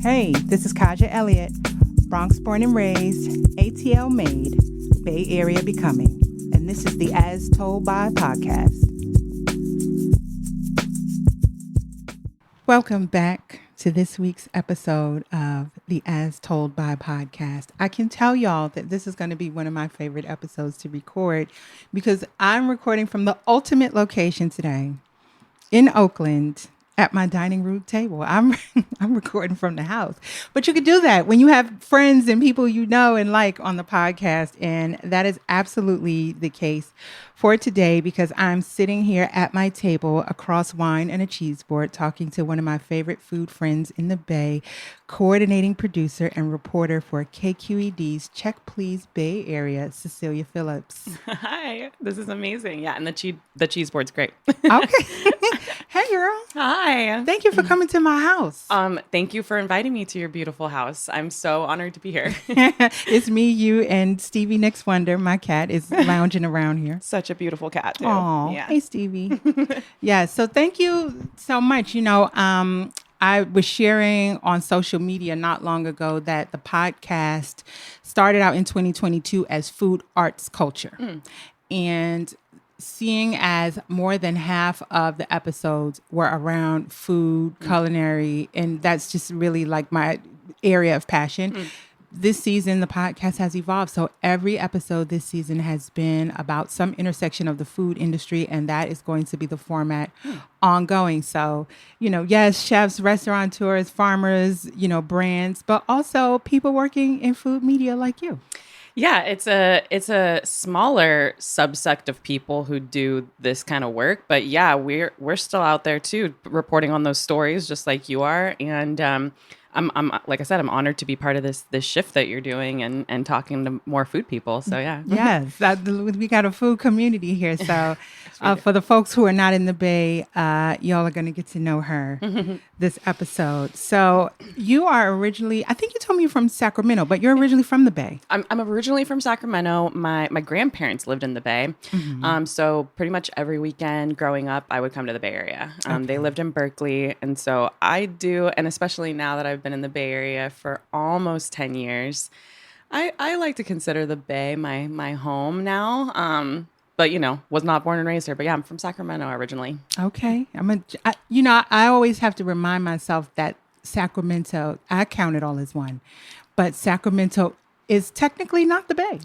Hey, this is Kahja Elliott, Bronx born and raised, ATL made, Bay Area becoming, and this is the As Told By podcast. Welcome back to this week's episode of the As Told By podcast. I can tell y'all that this is going to be one of my favorite episodes to record because I'm recording from the ultimate location today in Oakland at my dining room table. I'm recording from the house. But you can do that when you have friends and people you know and like on the podcast. And that is absolutely the case for today because I'm sitting here at my table across wine and a cheese board talking to one of my favorite food friends in the Bay, coordinating producer and reporter for KQED's Check Please Bay Area, Cecilia Phillips. Hi, this is amazing. Yeah, and the cheese board's great. Okay. Hey, girl. Hi. Thank you for coming to my house. Thank you for inviting me to your beautiful house. I'm so honored to be here. It's me, you, and Stevie Next Wonder. My cat is lounging around here. Such a beautiful cat, too. Oh, yeah. Hey, Stevie. Yeah, so thank you so much. You know, I was sharing on social media not long ago that the podcast started out in 2022 as Food Arts Culture. And seeing as more than half of the episodes were around food, culinary, and that's just really like my area of passion. This season, the podcast has evolved. So every episode this season has been about some intersection of the food industry, and that is going to be the format ongoing. So, you know, yes, chefs, restaurateurs, farmers, you know, brands, but also people working in food media like you. Yeah, it's a smaller subsect of people who do this kind of work, but yeah, we're still out there too, reporting on those stories just like you are, and I'm like I said, I'm honored to be part of this shift that you're doing and talking to more food people. So yeah, yes, we got a food community here. So for the folks who are not in the Bay, y'all are going to get to know her this episode. So you are originally, I think you told me you're from Sacramento, but you're originally from the Bay. I'm originally from Sacramento. My grandparents lived in the Bay. So pretty much every weekend growing up, I would come to the Bay Area. They lived in Berkeley. And so I do, and especially now that I've been in the Bay Area for almost 10 years, I like to consider the Bay my home now. But, you know, was not born and raised here. But yeah, I'm from Sacramento originally. Okay. I always have to remind myself that Sacramento, I count it all as one, but Sacramento is technically not the Bay.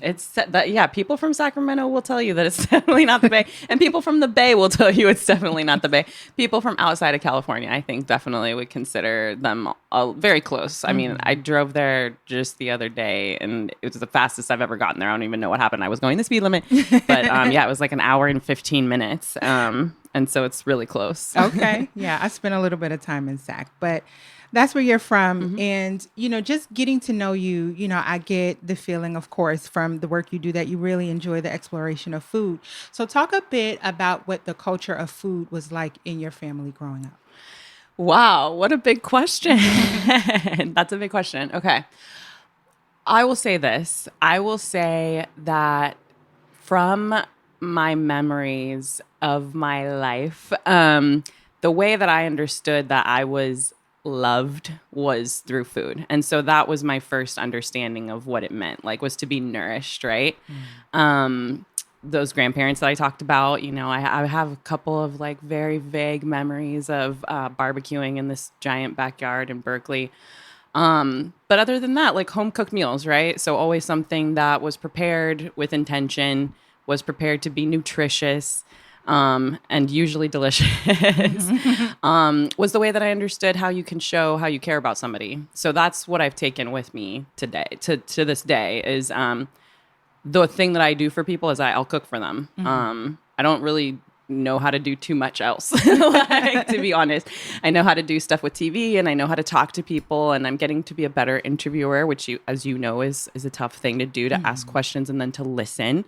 People from Sacramento will tell you that it's definitely not the Bay. And people from the Bay will tell you it's definitely not the Bay. People from outside of California, I think, definitely would consider them very close. I mean, I drove there just the other day, and it was the fastest I've ever gotten there. I don't even know what happened. I was going the speed limit. But it was like an hour and 15 minutes. And so it's really close. Okay. Yeah, I spent a little bit of time in Sac, but that's where you're from. And, you know, just getting to know you, you know, I get the feeling, of course, from the work you do that you really enjoy the exploration of food. So talk a bit about what the culture of food was like in your family growing up. Wow, what a big question. That's a big question. Okay. I will say this. I will say that from my memories of my life, the way that I understood that I was loved was through food. And so that was my first understanding of what it meant, like was to be nourished, right? Those grandparents that I talked about, you know, I have a couple of like very vague memories of barbecuing in this giant backyard in Berkeley. But other than that, like home cooked meals, right? So always something that was prepared with intention, was prepared to be nutritious, and usually delicious, was the way that I understood how you can show how you care about somebody. So that's what I've taken with me today, to this day, is the thing that I do for people is I'll cook for them. I don't really know how to do too much else, like, to be honest. I know how to do stuff with TV, and I know how to talk to people, and I'm getting to be a better interviewer, which, as you know, is a tough thing to do, to ask questions and then to listen.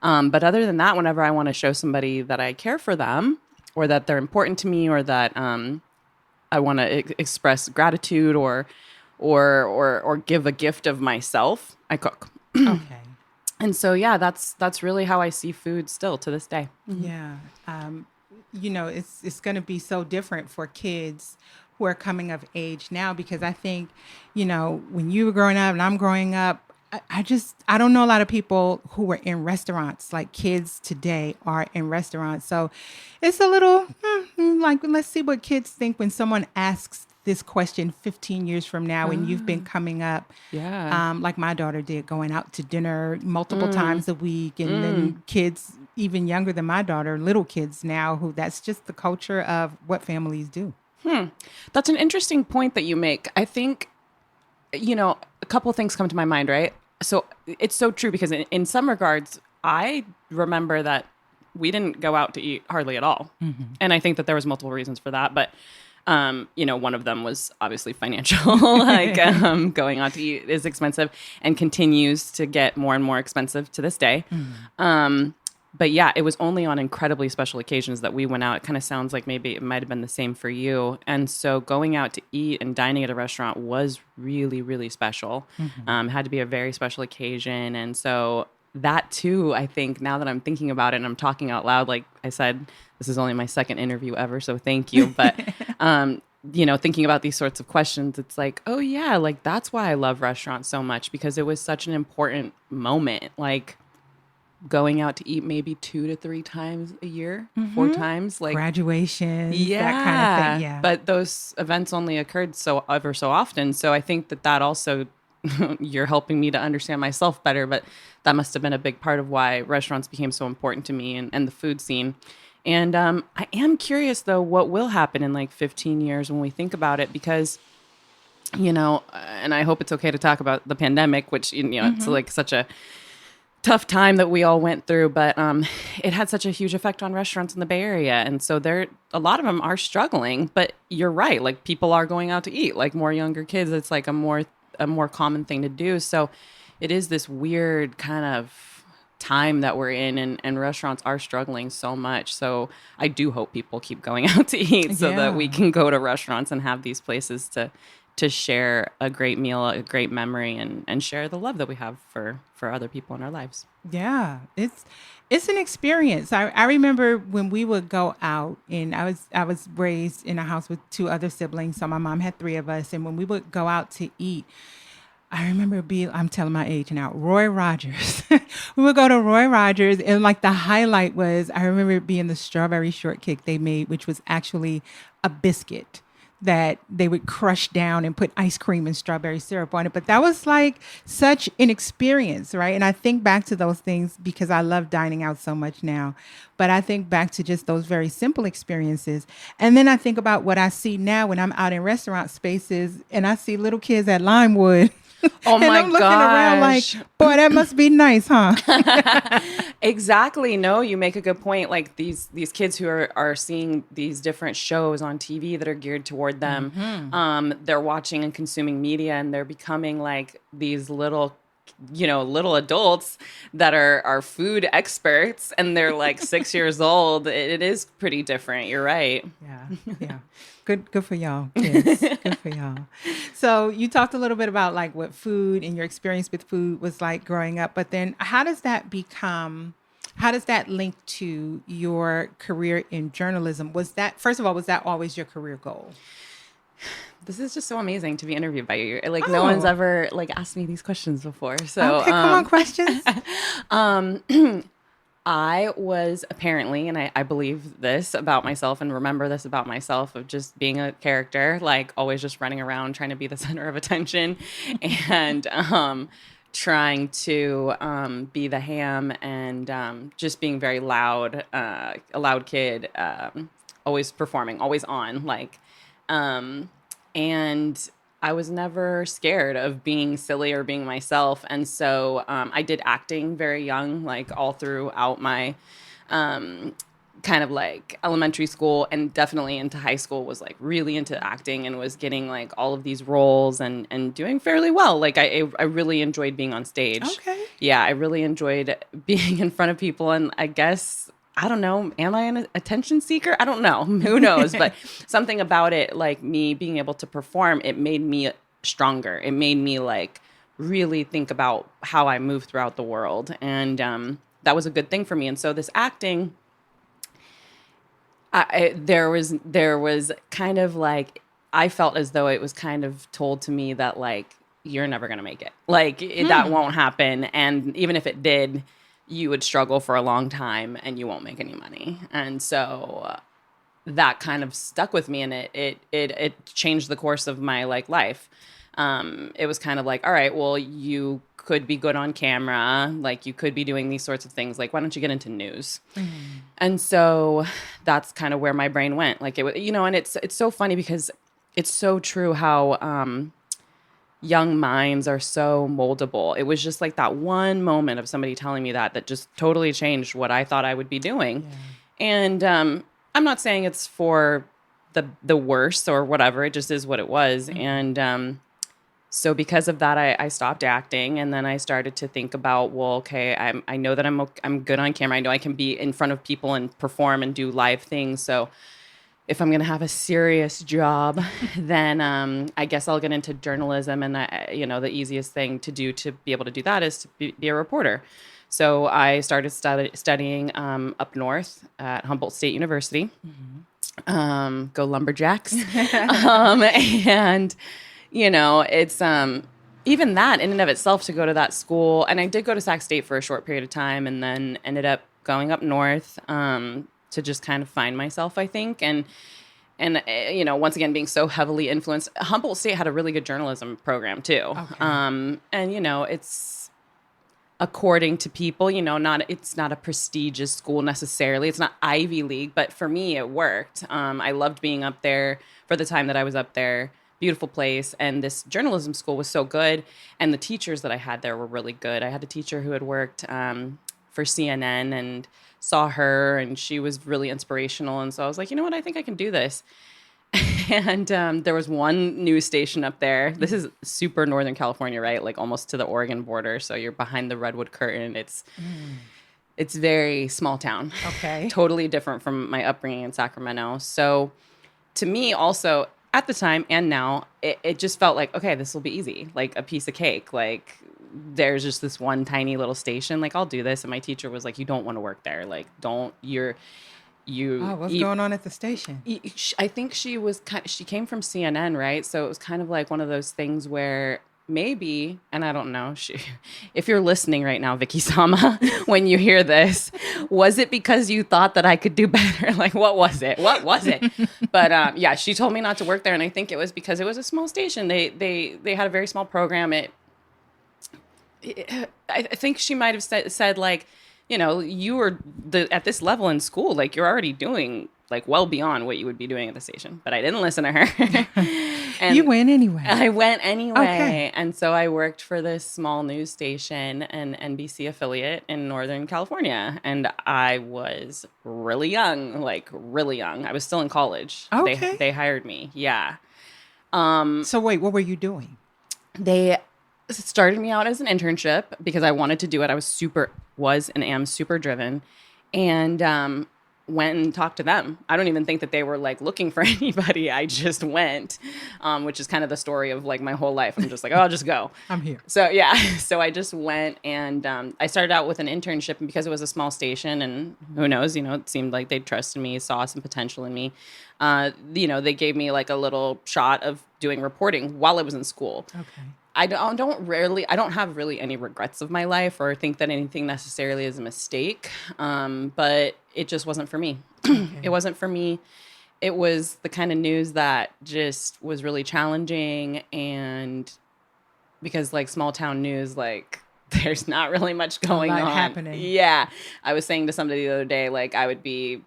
But other than that, whenever I want to show somebody that I care for them, or that they're important to me, or that I want to express gratitude or give a gift of myself, I cook. Okay. And so, yeah, that's really how I see food still to this day. Yeah. You know, it's going to be so different for kids who are coming of age now, because I think, when you were growing up and I'm growing up, I don't know a lot of people who were in restaurants like kids today are in restaurants. So it's a little like, let's see what kids think when someone asks this question 15 years from now when you've been coming up. Yeah. Like my daughter did, going out to dinner multiple times a week. And then kids even younger than my daughter, little kids now, who that's just the culture of what families do. That's an interesting point that you make. I think, a couple of things come to my mind, right? So it's so true because in some regards, I remember that we didn't go out to eat hardly at all. And I think that there was multiple reasons for that. But, one of them was obviously financial, like going out to eat is expensive and continues to get more and more expensive to this day. But yeah, it was only on incredibly special occasions that we went out. It kind of sounds like maybe it might have been the same for you. And so going out to eat and dining at a restaurant was really, really special. Had to be a very special occasion. And so that too, I think now that I'm thinking about it and I'm talking out loud, like I said, this is only my second interview ever, so thank you. But, thinking about these sorts of questions, it's like, oh yeah, like that's why I love restaurants so much, because it was such an important moment. Like, going out to eat maybe 2 to 3 times a year, 4 times, like graduations, yeah, that kind of thing. Yeah. But those events only occurred ever so often. So I think that also, you're helping me to understand myself better, but that must have been a big part of why restaurants became so important to me and the food scene. And I am curious though, what will happen in like 15 years when we think about it, because, and I hope it's okay to talk about the pandemic, which, it's like such a tough time that we all went through, but it had such a huge effect on restaurants in the Bay Area. And so a lot of them are struggling, but you're right. Like people are going out to eat, like more younger kids. It's like a more common thing to do. So it is this weird kind of time that we're in, and restaurants are struggling so much. So I do hope people keep going out to eat so that we can go to restaurants and have these places to share a great meal, a great memory, and share the love that we have for other people in our lives. Yeah, it's an experience. I remember when we would go out, and I was raised in a house with 2 other siblings, so my mom had 3 of us, and when we would go out to eat, I remember I'm telling my age now, Roy Rogers. We would go to Roy Rogers, and like the highlight was, I remember it being the strawberry shortcake they made, which was actually a biscuit that they would crush down and put ice cream and strawberry syrup on it. But that was like such an experience, right? And I think back to those things because I love dining out so much now. But I think back to just those very simple experiences. And then I think about what I see now when I'm out in restaurant spaces and I see little kids at Limewood. Oh and my I'm looking around like, gosh. boy, that must be nice, huh? Exactly. No, you make a good point. Like these kids who are seeing these different shows on TV that are geared toward them, they're watching and consuming media, and they're becoming like these little adults that are food experts, and they're like 6 years old. It is pretty different. You're right. Yeah. Good for y'all, kids. Good for y'all. So you talked a little bit about like what food and your experience with food was like growing up, but then how does that link to your career in journalism? First of all, was that always your career goal? This is just so amazing to be interviewed by you. Like no one's ever like asked me these questions before. So okay, come on, questions. I was apparently, and I believe this about myself and remember this about myself, of just being a character, like always just running around trying to be the center of attention and trying to be the ham and just being very loud, a loud kid, always performing, always on, like, and I was never scared of being silly or being myself. And so I did acting very young, like all throughout my kind of like elementary school, and definitely into high school was like really into acting and was getting like all of these roles and doing fairly well. Like I really enjoyed being on stage. Okay. Yeah, I really enjoyed being in front of people. And I guess, I don't know, am I an attention seeker? I don't know. Who knows? But something about it, like me being able to perform, it made me stronger. It made me like really think about how I move throughout the world. And that was a good thing for me. And so this acting, there was kind of like I felt as though it was kind of told to me that like, you're never going to make it. Like that won't happen. And even if it did, you would struggle for a long time and you won't make any money. And so that kind of stuck with me, and it changed the course of my like life. It was kind of like, all right, well, you could be good on camera. Like you could be doing these sorts of things. Like, why don't you get into news? And so that's kind of where my brain went. Like it was, and it's so funny because it's so true how, young minds are so moldable. It was just like that one moment of somebody telling me that just totally changed what I thought I would be doing. Yeah. And I'm not saying it's for the worse or whatever. It just is what it was. And so because of that, I stopped acting, and then I started to think about, well, okay, I know that I'm good on camera. I know I can be in front of people and perform and do live things. So if I'm going to have a serious job, then I guess I'll get into journalism. And, the easiest thing to do to be able to do that is to be a reporter. So I started studying up north at Humboldt State University. Go Lumberjacks. And, it's even that in and of itself to go to that school. And I did go to Sac State for a short period of time and then ended up going up north to just kind of find myself, I think. And once again, being so heavily influenced, Humboldt State had a really good journalism program too. Okay. And, it's according to people, it's not a prestigious school necessarily. It's not Ivy League, but for me, it worked. I loved being up there for the time that I was up there. Beautiful place. And this journalism school was so good. And the teachers that I had there were really good. I had a teacher who had worked for CNN and saw her, and she was really inspirational. And so I was like, you know what? I think I can do this. And there was one news station up there. This is super Northern California, right? Like almost to the Oregon border. So you're behind the Redwood Curtain. It's very small town. Okay. Totally different from my upbringing in Sacramento. So to me also, at the time and now, it just felt like, okay, this will be easy, like a piece of cake. Like there's just this one tiny little station. Like I'll do this. And my teacher was like, you don't want to work there. Like what's going on at the station? I think she came from CNN, right? So it was kind of like one of those things where maybe, and I don't know, if you're listening right now, Vicky Sama, when you hear this, was it because you thought that I could do better? Like, what was it? But yeah, she told me not to work there. And I think it was because it was a small station. They had a very small program. I think she might have said like, you were at this level in school, like you're already doing like well beyond what you would be doing at the station. But I didn't listen to her. And you went anyway. I went anyway. Okay. And so I worked for this small news station, an NBC affiliate in Northern California. And I was really young, like really young. I was still in college. Okay. They hired me. Yeah. So wait, what were you doing? They started me out as an internship because I wanted to do it. I was and am super driven, and went and talked to them. I don't even think that they were like looking for anybody. I just went, which is kind of the story of like my whole life. I'm just like, oh, I'll just go. I'm here. So yeah, so I just went, and I started out with an internship, and because it was a small station, and who knows, it seemed like they trusted me, saw some potential in me. They gave me like a little shot of doing reporting while I was in school. Okay. I don't have really any regrets of my life or think that anything necessarily is a mistake. But it just wasn't for me. Okay. It wasn't for me. It was the kind of news that just was really challenging. And because like small town news, like there's not really much going on happening. Yeah. I was saying to somebody the other day, like I would be,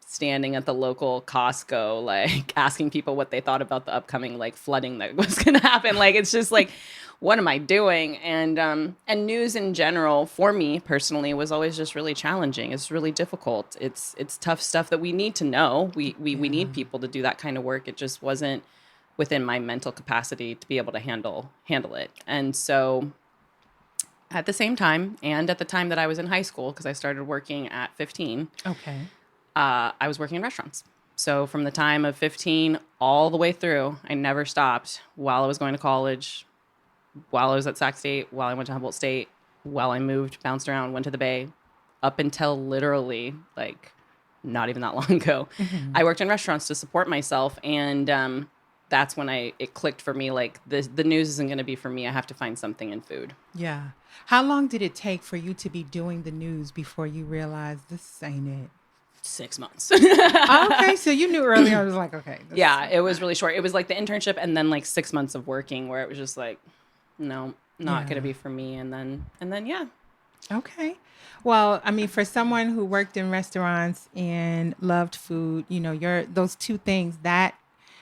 standing at the local Costco, like asking people what they thought about the upcoming like flooding that was going to happen. Like, it's just like, what am I doing? And news in general for me personally was always just really challenging. It's really difficult. It's tough stuff that we need to know. We need people to do that kind of work. It just wasn't within my mental capacity to be able to handle it. And so at the same time, and at the time that I was in high school, because I started working at 15. Okay. I was working in restaurants. So from the time of 15 all the way through, I never stopped while I was going to college, while I was at Sac State, while I went to Humboldt State, while I moved, bounced around, went to the Bay, up until literally like not even that long ago. Mm-hmm. I worked in restaurants to support myself. And that's when it clicked for me. Like the news isn't going to be for me. I have to find something in food. Yeah. How long did it take for you to be doing the news before you realized this ain't it? 6 months. Okay, so you knew earlier. I was like, okay. Yeah, it was really short. It was like the internship and then like 6 months of working where it was just like, no, not going to be for me. And then, yeah. Okay. Well, I mean, for someone who worked in restaurants and loved food, those two things, that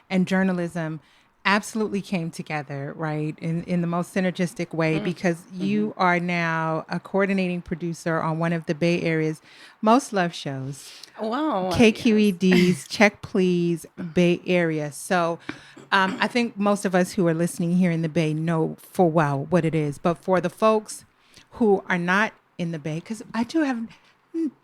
and journalism, absolutely came together, right? In the most synergistic way, because you are now a coordinating producer on one of the Bay Area's most loved shows. Wow. KQED's yes. Check Please Bay Area. So I think most of us who are listening here in the Bay know full well what it is. But for the folks who are not in the Bay, because I do have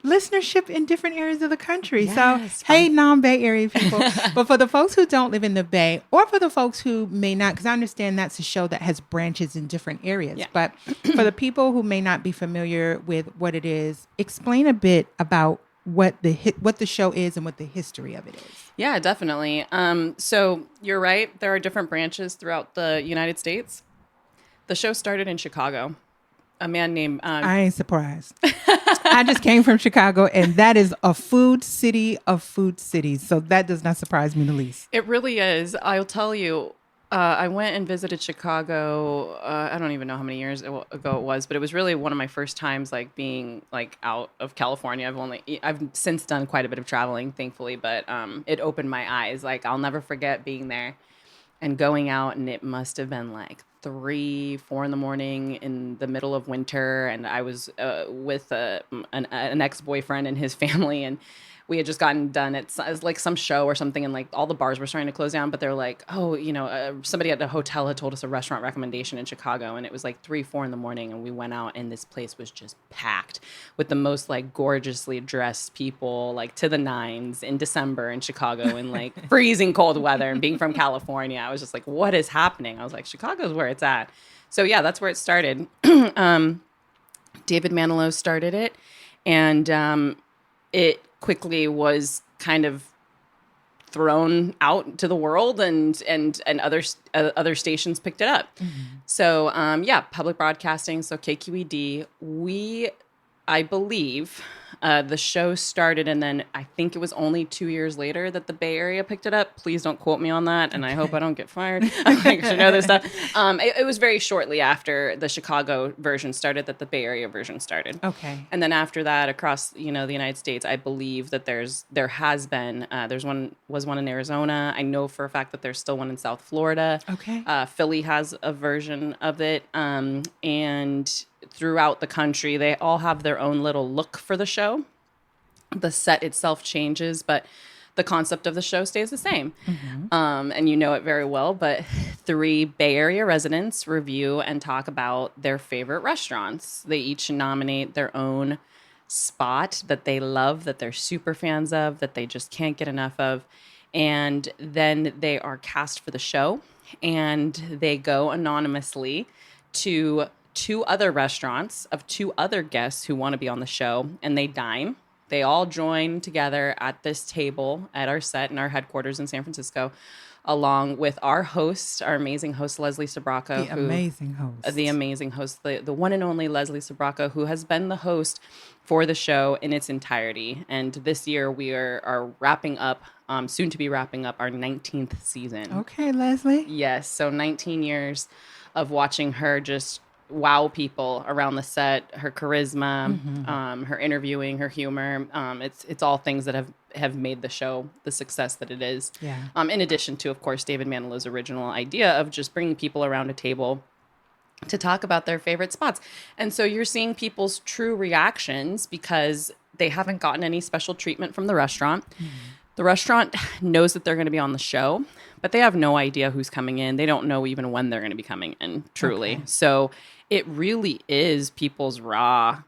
listenership in different areas of the country. Yes, so, hey, non-Bay Area people. But for the folks who don't live in the Bay, or for the folks who may not, because I understand that's a show that has branches in different areas. Yeah. But for the people who may not be familiar with what it is, explain a bit about what the show is and what the history of it is. Yeah, definitely. So you're right. There are different branches throughout the United States. The show started in Chicago. A man named... I ain't surprised. I just came from Chicago, and that is a food city of food cities. So that does not surprise me the least. It really is. I'll tell you, I went and visited Chicago. I don't even know how many years ago it was, but it was really one of my first times like being like out of California. I've since done quite a bit of traveling, thankfully, but it opened my eyes. Like I'll never forget being there and going out, and it must have been like 3, 4 in the morning in the middle of winter. And I was with an ex-boyfriend and his family, and we had just gotten done. It was like some show or something, and like all the bars were starting to close down, but they're like, oh, somebody at the hotel had told us a restaurant recommendation in Chicago, and it was like 3, 4 in the morning, and we went out, and this place was just packed with the most like gorgeously dressed people, like to the nines in December in Chicago in like freezing cold weather. And being from California, I was just like, what is happening? I was like, Chicago's where it's at. So yeah, that's where it started. David Manilow started it, and it quickly was kind of thrown out to the world, and other stations picked it up. Mm-hmm. So public broadcasting. So KQED, I believe the show started, and then I think it was only 2 years later that the Bay Area picked it up. Please don't quote me on that, and I hope I don't get fired. I should know this stuff. It was very shortly after the Chicago version started that the Bay Area version started. Okay. And then after that, across the United States, I believe that there was one in Arizona. I know for a fact that there's still one in South Florida. Okay. Philly has a version of it, and throughout the country, they all have their own little look for the show. The set itself changes, but the concept of the show stays the same. Mm-hmm. And you know it very well, but 3 Bay Area residents review and talk about their favorite restaurants. They each nominate their own spot that they love, that they're super fans of, that they just can't get enough of. And then they are cast for the show, and they go anonymously to 2 other restaurants of 2 other guests who want to be on the show, and they dine. They all join together at this table at our set in our headquarters in San Francisco, along with our host, our amazing host, Leslie Sabraco. The amazing host, the one and only Leslie Sabraco, who has been the host for the show in its entirety. And this year we are wrapping up, soon to be wrapping up our 19th season. Okay, Leslie. Yes, so 19 years of watching her just wow people around the set, her charisma, mm-hmm. Her interviewing, her humor. It's all things that have made the show the success that it is. Yeah. In addition to, of course, David Manilow's original idea of just bringing people around a table to talk about their favorite spots. And so you're seeing people's true reactions because they haven't gotten any special treatment from the restaurant. Mm-hmm. The restaurant knows that they're going to be on the show, but they have no idea who's coming in. They don't know even when they're going to be coming in, truly. Okay. So it really is people's raw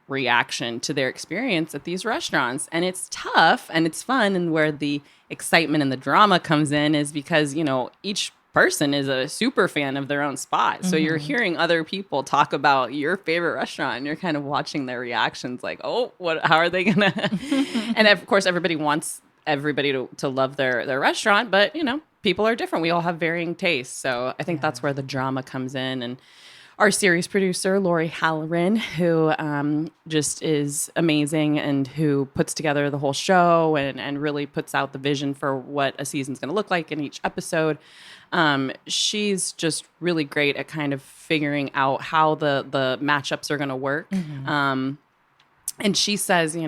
reaction to their experience at these restaurants. And it's tough and it's fun. And where the excitement and the drama comes in is because, each person is a super fan of their own spot. Mm-hmm. So you're hearing other people talk about your favorite restaurant, and you're kind of watching their reactions like, oh, how are they going to? And of course, everybody wants everybody to love their restaurant, but people are different. We all have varying tastes. So I think that's where the drama comes in. And our series producer, Lori Halloran, who just is amazing and who puts together the whole show and really puts out the vision for what a season's going to look like in each episode. She's just really great at kind of figuring out how the matchups are going to work. And she says,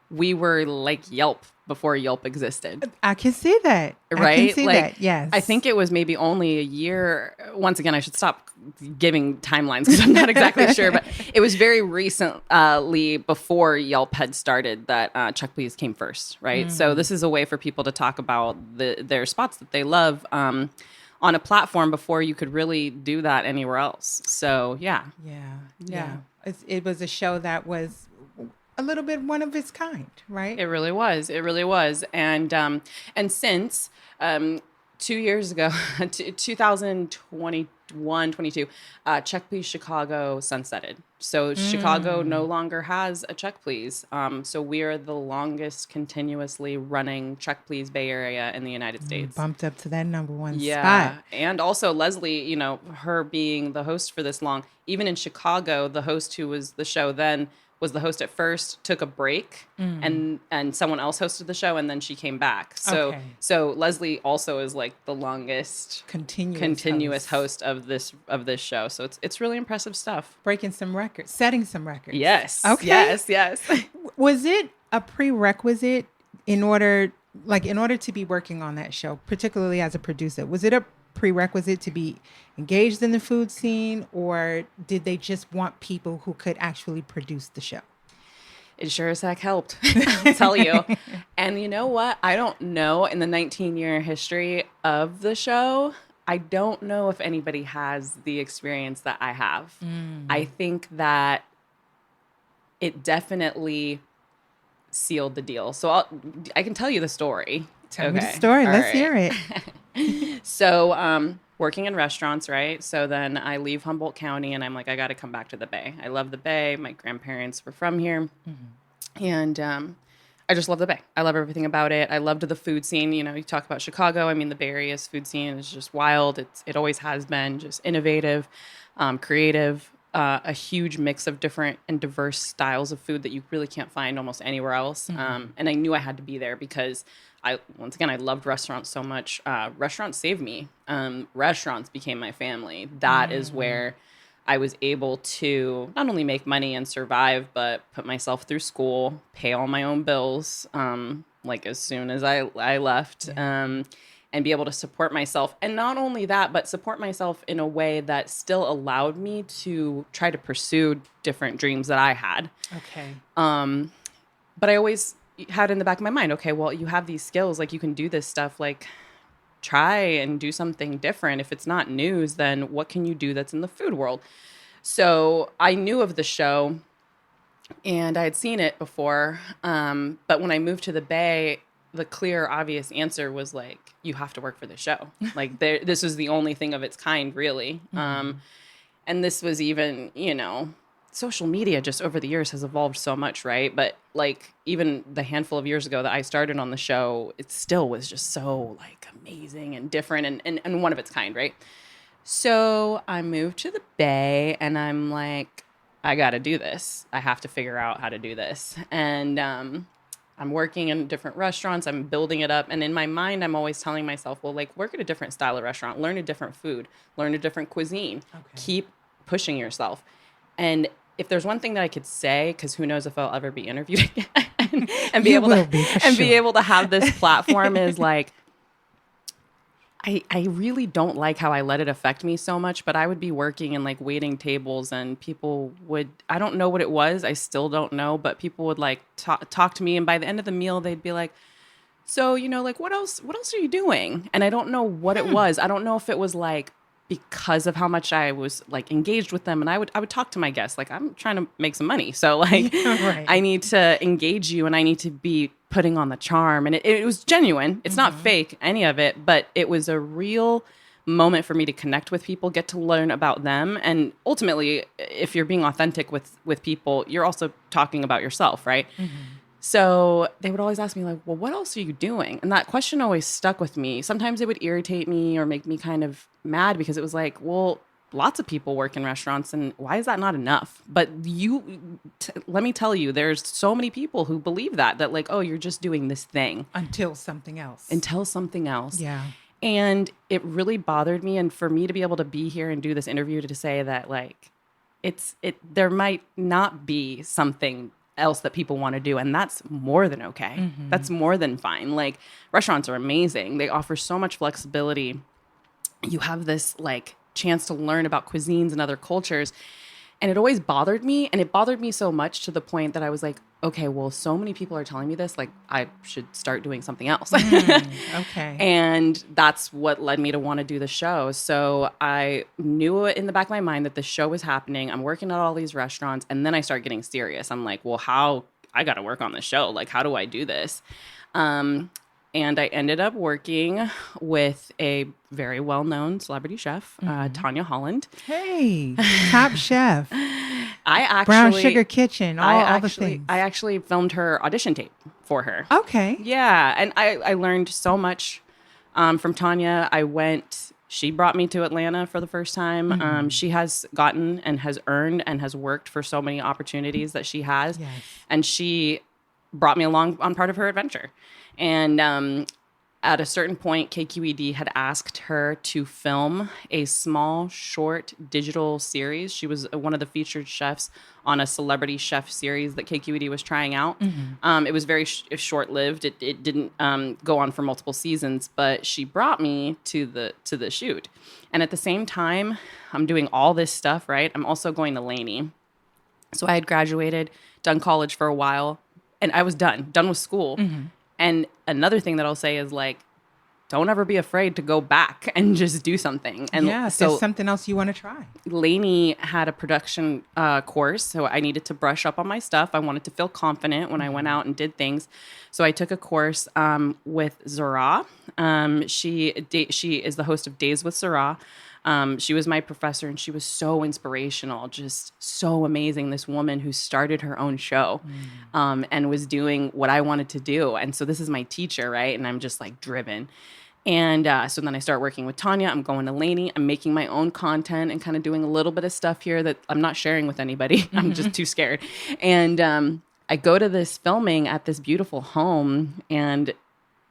we were like Yelp before Yelp existed. I can see that. Right? I can see that. Yes. I think it was maybe only a year. Once again, I should stop giving timelines because I'm not exactly sure, but it was very recently before Yelp had started that Check Please came first, right? So this is a way for people to talk about their spots that they love on a platform before you could really do that anywhere else. So, yeah. Yeah. It was a show that was a little bit one of its kind, right? It really was. And since 2 years ago, 2021, 22, Check Please Chicago sunsetted. So Chicago no longer has a Check Please. So we are the longest continuously running Check Please Bay Area in the United States. Bumped up to that number one spot. And also Leslie, her being the host for this long, even in Chicago, the host who was the show then was the host at first, took a break, and someone else hosted the show, and then she came back. So Leslie also is like the longest continuous host of this show. So it's really impressive stuff. Breaking some records, setting some records. Yes. Okay. Yes. Was it a prerequisite in order to be working on that show, particularly as a producer? Was it a prerequisite to be engaged in the food scene, or did they just want people who could actually produce the show? It sure as heck helped, I'll tell you. And you know what? I don't know, in the 19-year history of the show, I don't know if anybody has the experience that I have. I think that it definitely sealed the deal. So I can tell you the story. Tell me the story. Let's hear it. So, working in restaurants, right? So then I leave Humboldt County and I'm like, I got to come back to the Bay. I love the Bay. My grandparents were from here. And I just love the Bay. I love everything about it. I loved the food scene. You talk about Chicago. I mean, the Bay Area's food scene is just wild. It always has been just innovative, creative, a huge mix of different and diverse styles of food that you really can't find almost anywhere else. And I knew I had to be there because I loved restaurants so much. Restaurants saved me. Restaurants became my family. That is where I was able to not only make money and survive, but put myself through school, pay all my own bills, as soon as I left, and be able to support myself. And not only that, but support myself in a way that still allowed me to try to pursue different dreams that I had. Okay. But I always had in the back of my mind, okay, well, you have these skills, you can do this stuff, try and do something different. If it's not news, then what can you do that's in the food world? So I knew of the show and I had seen it before. But when I moved to the Bay, the clear, obvious answer was you have to work for the show. This was the only thing of its kind, really. And this was even, social media just over the years has evolved so much, right? But even the handful of years ago that I started on the show, it still was just so amazing and different and one of its kind, right? So I moved to the Bay and I'm like, I got to do this. I have to figure out how to do this. And I'm working in different restaurants. I'm building it up. And in my mind, I'm always telling myself, well, work at a different style of restaurant, learn a different food, learn a different cuisine, keep pushing yourself. And if there's one thing that I could say, because who knows if I'll ever be interviewed again and be able to have this platform is I really don't like how I let it affect me so much, but I would be working in waiting tables and people would, I don't know what it was. I still don't know, but people would talk to me. And by the end of the meal, they'd be like, so, what else are you doing? And I don't know what it was. I don't know if it was because of how much I was engaged with them. And I would talk to my guests, I'm trying to make some money. So right. I need to engage you and I need to be putting on the charm. And it was genuine. It's not fake, any of it, but it was a real moment for me to connect with people, get to learn about them. And ultimately, if you're being authentic with people, you're also talking about yourself, right? So they would always ask me like, well, what else are you doing? And that question always stuck with me. Sometimes it would irritate me or make me kind of mad because it was like, well, lots of people work in restaurants and why is that not enough? But let me tell you, there's so many people who believe that like, oh, you're just doing this thing. Until something else. Yeah. And it really bothered me. And for me to be able to be here and do this interview to say that like, there might not be something else that people want to do. And that's more than okay. Mm-hmm. That's more than fine. Like restaurants are amazing. They offer so much flexibility. You have this like chance to learn about cuisines and other cultures. And it always bothered me. And it bothered me so much to the point that I was like, okay, well, so many people are telling me this, like I should start doing something else. Okay. And that's what led me to want to do the show. So I knew in the back of my mind that the show was happening. I'm working at all these restaurants. And then I start getting serious. I'm like, well, I got to work on the show. Like, how do I do this? And I ended up working with a very well-known celebrity chef, Tanya Holland. Hey, top chef. Brown Sugar Kitchen, all the things. I actually filmed her audition tape for her. Okay. Yeah, and I learned so much from Tanya. She brought me to Atlanta for the first time. Mm-hmm. She has gotten and has earned and has worked for so many opportunities that she has. Yes. And she brought me along on part of her adventure. And at a certain point, KQED had asked her to film a small, short digital series. She was one of the featured chefs on a celebrity chef series that KQED was trying out. Mm-hmm. It was very short-lived. It didn't go on for multiple seasons, but she brought me to the shoot. And at the same time, I'm doing all this stuff, right? I'm also going to Laney. So I had graduated, done college for a while, and I was done with school. Mm-hmm. And another thing that I'll say is like, don't ever be afraid to go back and just do something. And if there's something else you want to try. Laney had a production course, so I needed to brush up on my stuff. I wanted to feel confident when I went out and did things. So I took a course with Zara. She is the host of Days with Zara. She was my professor and she was so inspirational, just so amazing. This woman who started her own show and was doing what I wanted to do. And so this is my teacher, right? And I'm just like driven. And so then I start working with Tanya. I'm going to Laney. I'm making my own content and kind of doing a little bit of stuff here that I'm not sharing with anybody. Mm-hmm. I'm just too scared. And I go to this filming at this beautiful home and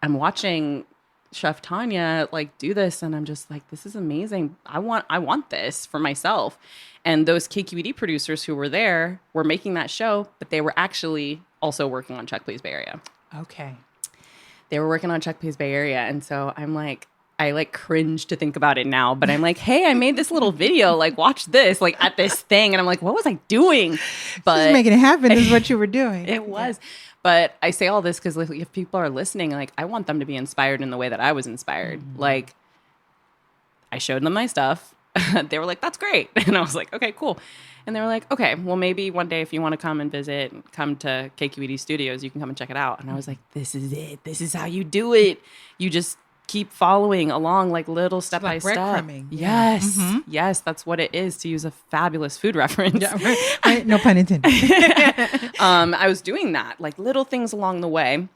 I'm watching Chef Tanya like do this, and I'm just like, this is amazing. I want this for myself. And those KQED producers who were there were making that show, but they were actually also working on Check Please Bay Area. Okay. They were working on Check Please Bay Area, and so I'm like, I like cringe to think about it now, but I'm like, hey, I made this little video, like watch this, like at this thing, and I'm like, what was I doing? But just making it happen is what you were doing. It was. Yeah. But I say all this because like, if people are listening, like I want them to be inspired in the way that I was inspired. Mm-hmm. Like I showed them my stuff. They were like, that's great. And I was like, okay, cool. And they were like, okay, well, maybe one day if you want to come and visit and come to KQED Studios, you can come and check it out. And I was like, this is it. This is how you do it. You just keep following along like little step by step. Breadcrumbing. Yes. Mm-hmm. Yes, that's what it is, to use a fabulous food reference. Yeah, right. No pun intended. I was doing that, like little things along the way,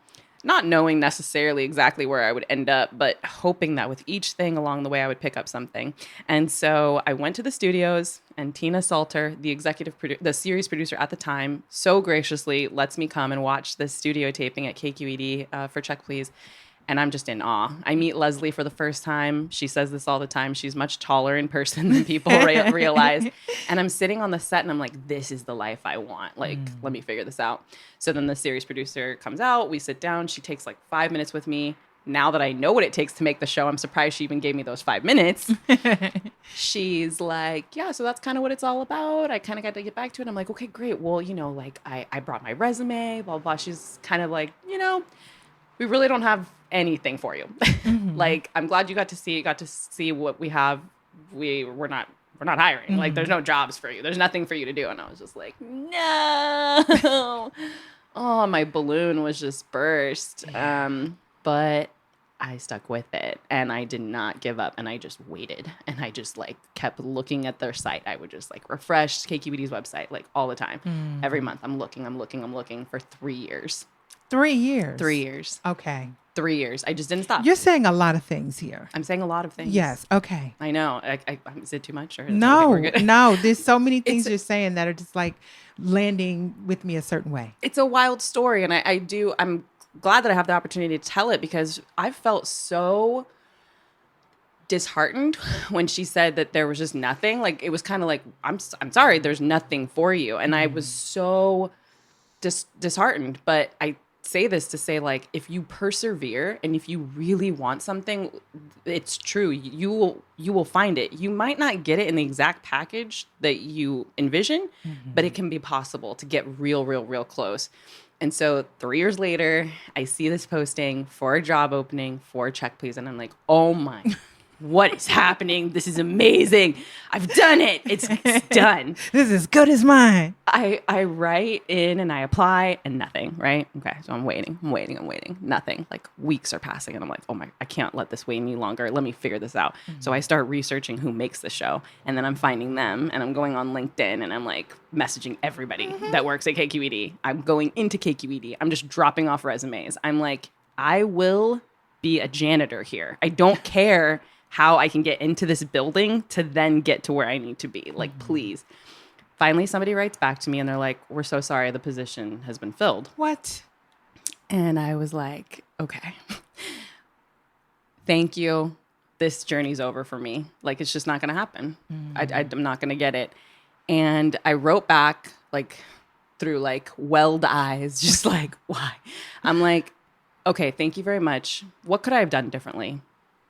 not knowing necessarily exactly where I would end up, but hoping that with each thing along the way, I would pick up something. And so I went to the studios, and Tina Salter, the series producer at the time, so graciously lets me come and watch this studio taping at KQED for Check Please. And I'm just in awe. I meet Leslie for the first time. She says this all the time. She's much taller in person than people realize. And I'm sitting on the set and I'm like, this is the life I want. Like, let me figure this out. So then the series producer comes out. We sit down. She takes like 5 minutes with me. Now that I know what it takes to make the show, I'm surprised she even gave me those 5 minutes. She's like, yeah, so that's kind of what it's all about. I kind of got to get back to it. I'm like, okay, great. Well, like I brought my resume, blah, blah. She's kind of like, we really don't have anything for you. Mm-hmm. Like, I'm glad you got to see what we have. We're not hiring. Mm-hmm. Like, there's no jobs for you. There's nothing for you to do. And I was just like, no. Oh, my balloon was just burst. Yeah. But I stuck with it and I did not give up, and I just waited, and I just like kept looking at their site. I would just like refresh KQED's website like all the time. Every month I'm looking for 3 years. 3 years. 3 years. Okay. 3 years. I just didn't stop. You're saying a lot of things here. I'm saying a lot of things. Yes. Okay. I know. Is it too much? Or is No, we're good? no. There's so many things you're saying that are just like landing with me a certain way. It's a wild story. And I'm glad that I have the opportunity to tell it because I felt so disheartened when she said that there was just nothing. Like, it was kind of like, I'm sorry, there's nothing for you. And I was so disheartened. But I say this to say, like, if you persevere and if you really want something, it's true. You will find it. You might not get it in the exact package that you envision, but it can be possible to get real close. And so 3 years later, I see this posting for a job opening for Check Please. And I'm like, oh my, what is happening? This is amazing. I've done it. It's done. This is as good as mine. I write in and I apply and nothing, right? Okay, so I'm waiting. Nothing. Like, weeks are passing and I'm like, oh my, I can't let this wait any longer. Let me figure this out. So I start researching who makes the show and then I'm finding them and I'm going on LinkedIn and I'm like messaging everybody that works at KQED. I'm going into KQED. I'm just dropping off resumes. I'm like, I will be a janitor here. I don't care how I can get into this building to then get to where I need to be. Like, please. Finally, somebody writes back to me and they're like, we're so sorry, the position has been filled. What? And I was like, okay, thank you. This journey's over for me. Like, it's just not going to happen. I'm not going to get it. And I wrote back, like, through, like, welled eyes, just like, why? I'm like, okay, thank you very much. What could I have done differently?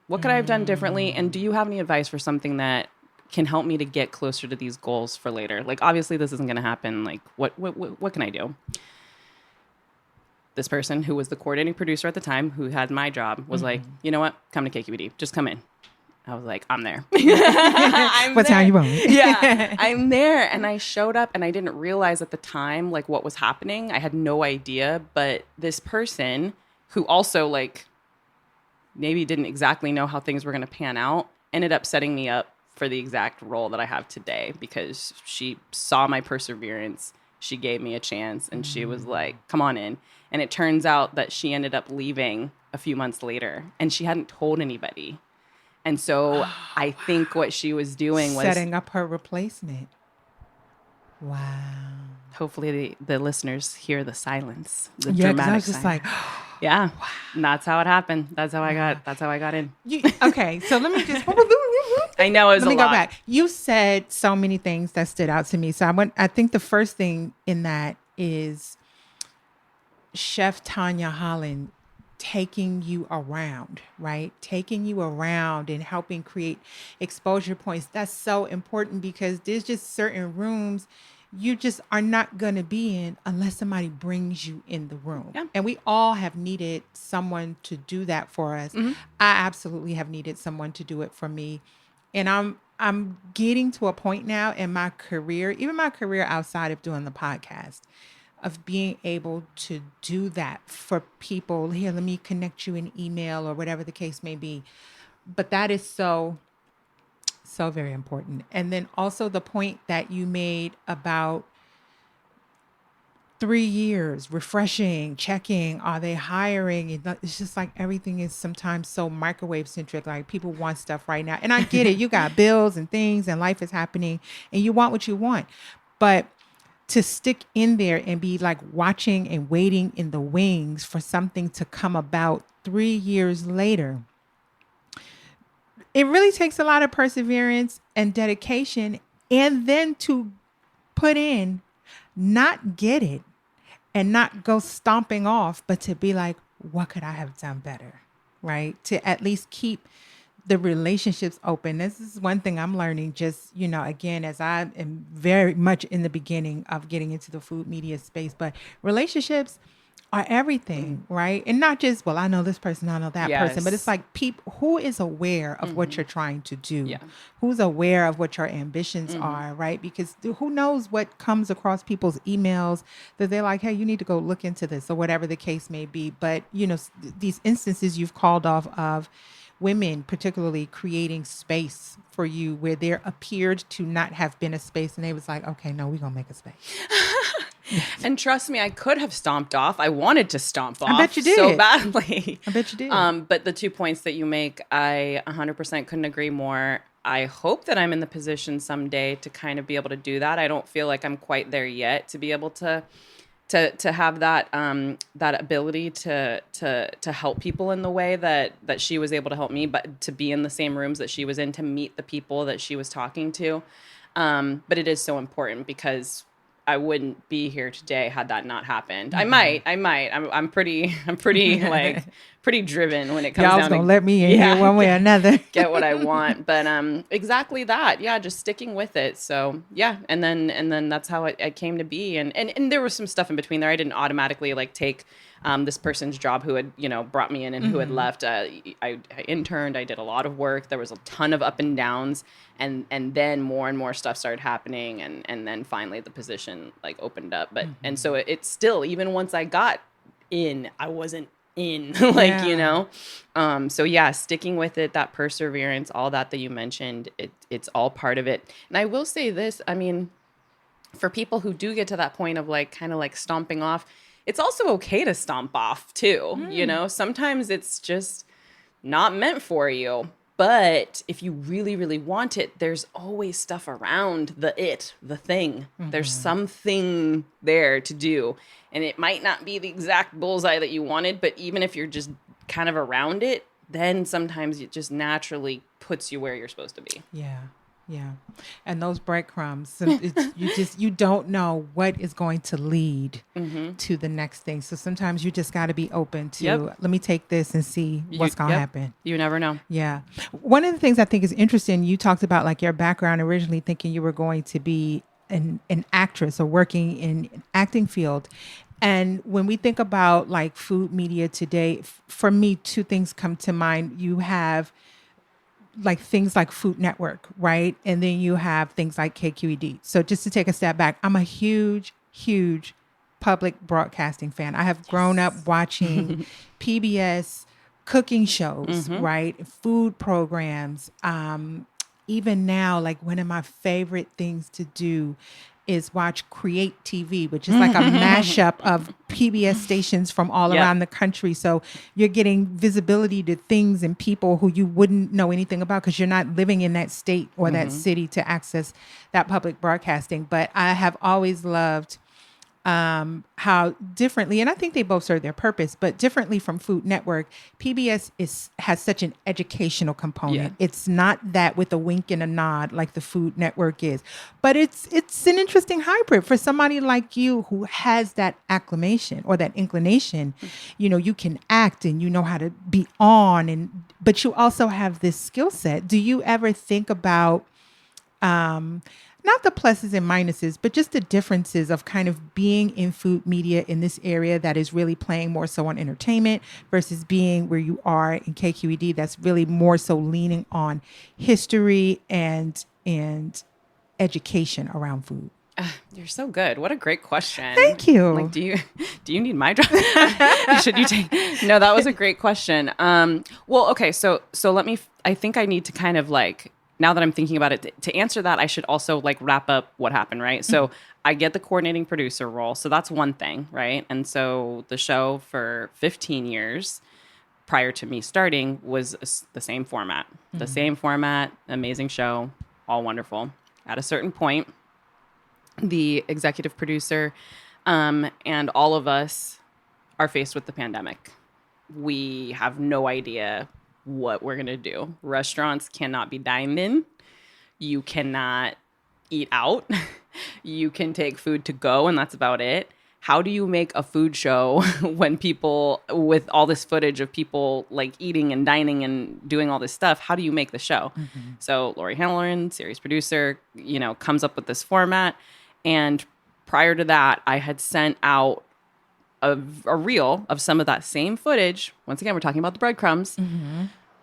What could I have done differently? And do you have any advice for something that can help me to get closer to these goals for later? Like, obviously this isn't going to happen. Like, what can I do? This person who was the coordinating producer at the time, who had my job, was like, you know what? Come to KQED. Just come in. I was like, I'm there. What time you want? Yeah, I'm there. And I showed up and I didn't realize at the time, like, what was happening. I had no idea. But this person who also, like, maybe didn't exactly know how things were going to pan out, ended up setting me up for the exact role that I have today because she saw my perseverance. She gave me a chance and she was like, come on in. And it turns out that she ended up leaving a few months later and she hadn't told anybody. And so I think what she was doing was setting up her replacement. Wow. Hopefully the listeners hear the silence, the Yeah, 'cause dramatic I was just silence. like, Yeah, wow. And that's how it happened. That's how I got in. Okay, so let me just. I know it was Let me a go lot. back. You said so many things that stood out to me. So I think the first thing in that is Chef Tanya Holland taking you around, right? Taking you around and helping create exposure points. That's so important because there's just certain rooms you just are not going to be in unless somebody brings you in the room. Yeah. And we all have needed someone to do that for us. I absolutely have needed someone to do it for me. And I'm getting to a point now in my career, even my career outside of doing the podcast, of being able to do that for people. Here, let me connect you an email or whatever the case may be. But that is so very important. And then also the point that you made about 3 years, refreshing, checking, are they hiring? It's just like everything is sometimes so microwave centric. Like, people want stuff right now. And I get it. You got bills and things and life is happening and you want what you want. But to stick in there and be like watching and waiting in the wings for something to come about 3 years later, it really takes a lot of perseverance and dedication, and then to put in, not get it and not go stomping off, but to be like, what could I have done better? Right? To at least keep the relationships open. This is one thing I'm learning, just, again, as I am very much in the beginning of getting into the food media space, but relationships are everything, right? And not just, well, I know this person, I know that person, but it's like people who is aware of what you're trying to do, who's aware of what your ambitions are, right? Because who knows what comes across people's emails that they're like, hey, you need to go look into this or whatever the case may be. But, these instances you've called off of women particularly creating space for you where there appeared to not have been a space, and they was like, okay, no, we're going to make a space. And trust me, I could have stomped off. I wanted to stomp off. I bet you did. So badly. I bet you did. But the 2 points that you make, I 100% couldn't agree more. I hope that I'm in the position someday to kind of be able to do that. I don't feel like I'm quite there yet to be able to have that that ability to help people in the way that she was able to help me, but to be in the same rooms that she was in, to meet the people that she was talking to. But it is so important because I wouldn't be here today had that not happened. I might. I'm pretty like pretty driven when it comes Y'all down gonna to let me in here one way or another. get what I want. But exactly that. Yeah, just sticking with it. So yeah, and then that's how it came to be. And there was some stuff in between there. I didn't automatically like take this person's job who had, brought me in and who had left. I interned. I did a lot of work. There was a ton of up and downs. And then more and more stuff started happening. And then finally the position like opened up. But and so it's still, even once I got in, I wasn't in so yeah, sticking with it, that perseverance, all that you mentioned, it's all part of it. And I will say this, I mean, for people who do get to that point of like kind of like stomping off, it's also okay to stomp off too. Sometimes it's just not meant for you. But if you really, really want it, there's always stuff around the thing. There's something there to do. And it might not be the exact bullseye that you wanted, but even if you're just kind of around it, then sometimes it just naturally puts you where you're supposed to be. Yeah. Yeah. And those breadcrumbs, so you don't know what is going to lead to the next thing. So sometimes you just got to be open to, let me take this and see what's going to happen. You never know. Yeah. One of the things I think is interesting, you talked about like your background, originally thinking you were going to be an actress or working in an acting field. And when we think about like food media today, for me, two things come to mind. You have like things like Food Network, right? And then you have things like KQED. So just to take a step back, I'm a huge, huge public broadcasting fan. I have grown up watching PBS cooking shows, right? Food programs. Even now, like one of my favorite things to do is watch Create TV, which is like a mashup of PBS stations from all around the country. So you're getting visibility to things and people who you wouldn't know anything about because you're not living in that state or that city to access that public broadcasting. But I have always loved how differently, and I think they both serve their purpose, but differently from Food Network, PBS has such an educational component. Yeah. It's not that with a wink and a nod like the Food Network is, but it's an interesting hybrid for somebody like you who has that acclamation or that inclination. You can act and you know how to be on, but you also have this skill set. Do you ever think about not the pluses and minuses, but just the differences of kind of being in food media in this area that is really playing more so on entertainment versus being where you are in KQED that's really more so leaning on history and education around food? You're so good. What a great question. Thank you. Like, do you need my job? Should you take? No, that was a great question. Well, okay. So I think I need to kind of like, now that I'm thinking about it, to answer that, I should also like wrap up what happened, right? So I get the coordinating producer role. So that's one thing, right? And so the show for 15 years prior to me starting was the same format. The same format, amazing show, all wonderful. At a certain point, the executive producer and all of us are faced with the pandemic. We have no idea what we're going to do. Restaurants cannot be dined in. You cannot eat out. You can take food to go, and that's about it. How do you make a food show when people, with all this footage of people like eating and dining and doing all this stuff, how do you make the show? So Lori Hanlon, series producer, comes up with this format. And prior to that, I had sent out a reel of some of that same footage. Once again, we're talking about the breadcrumbs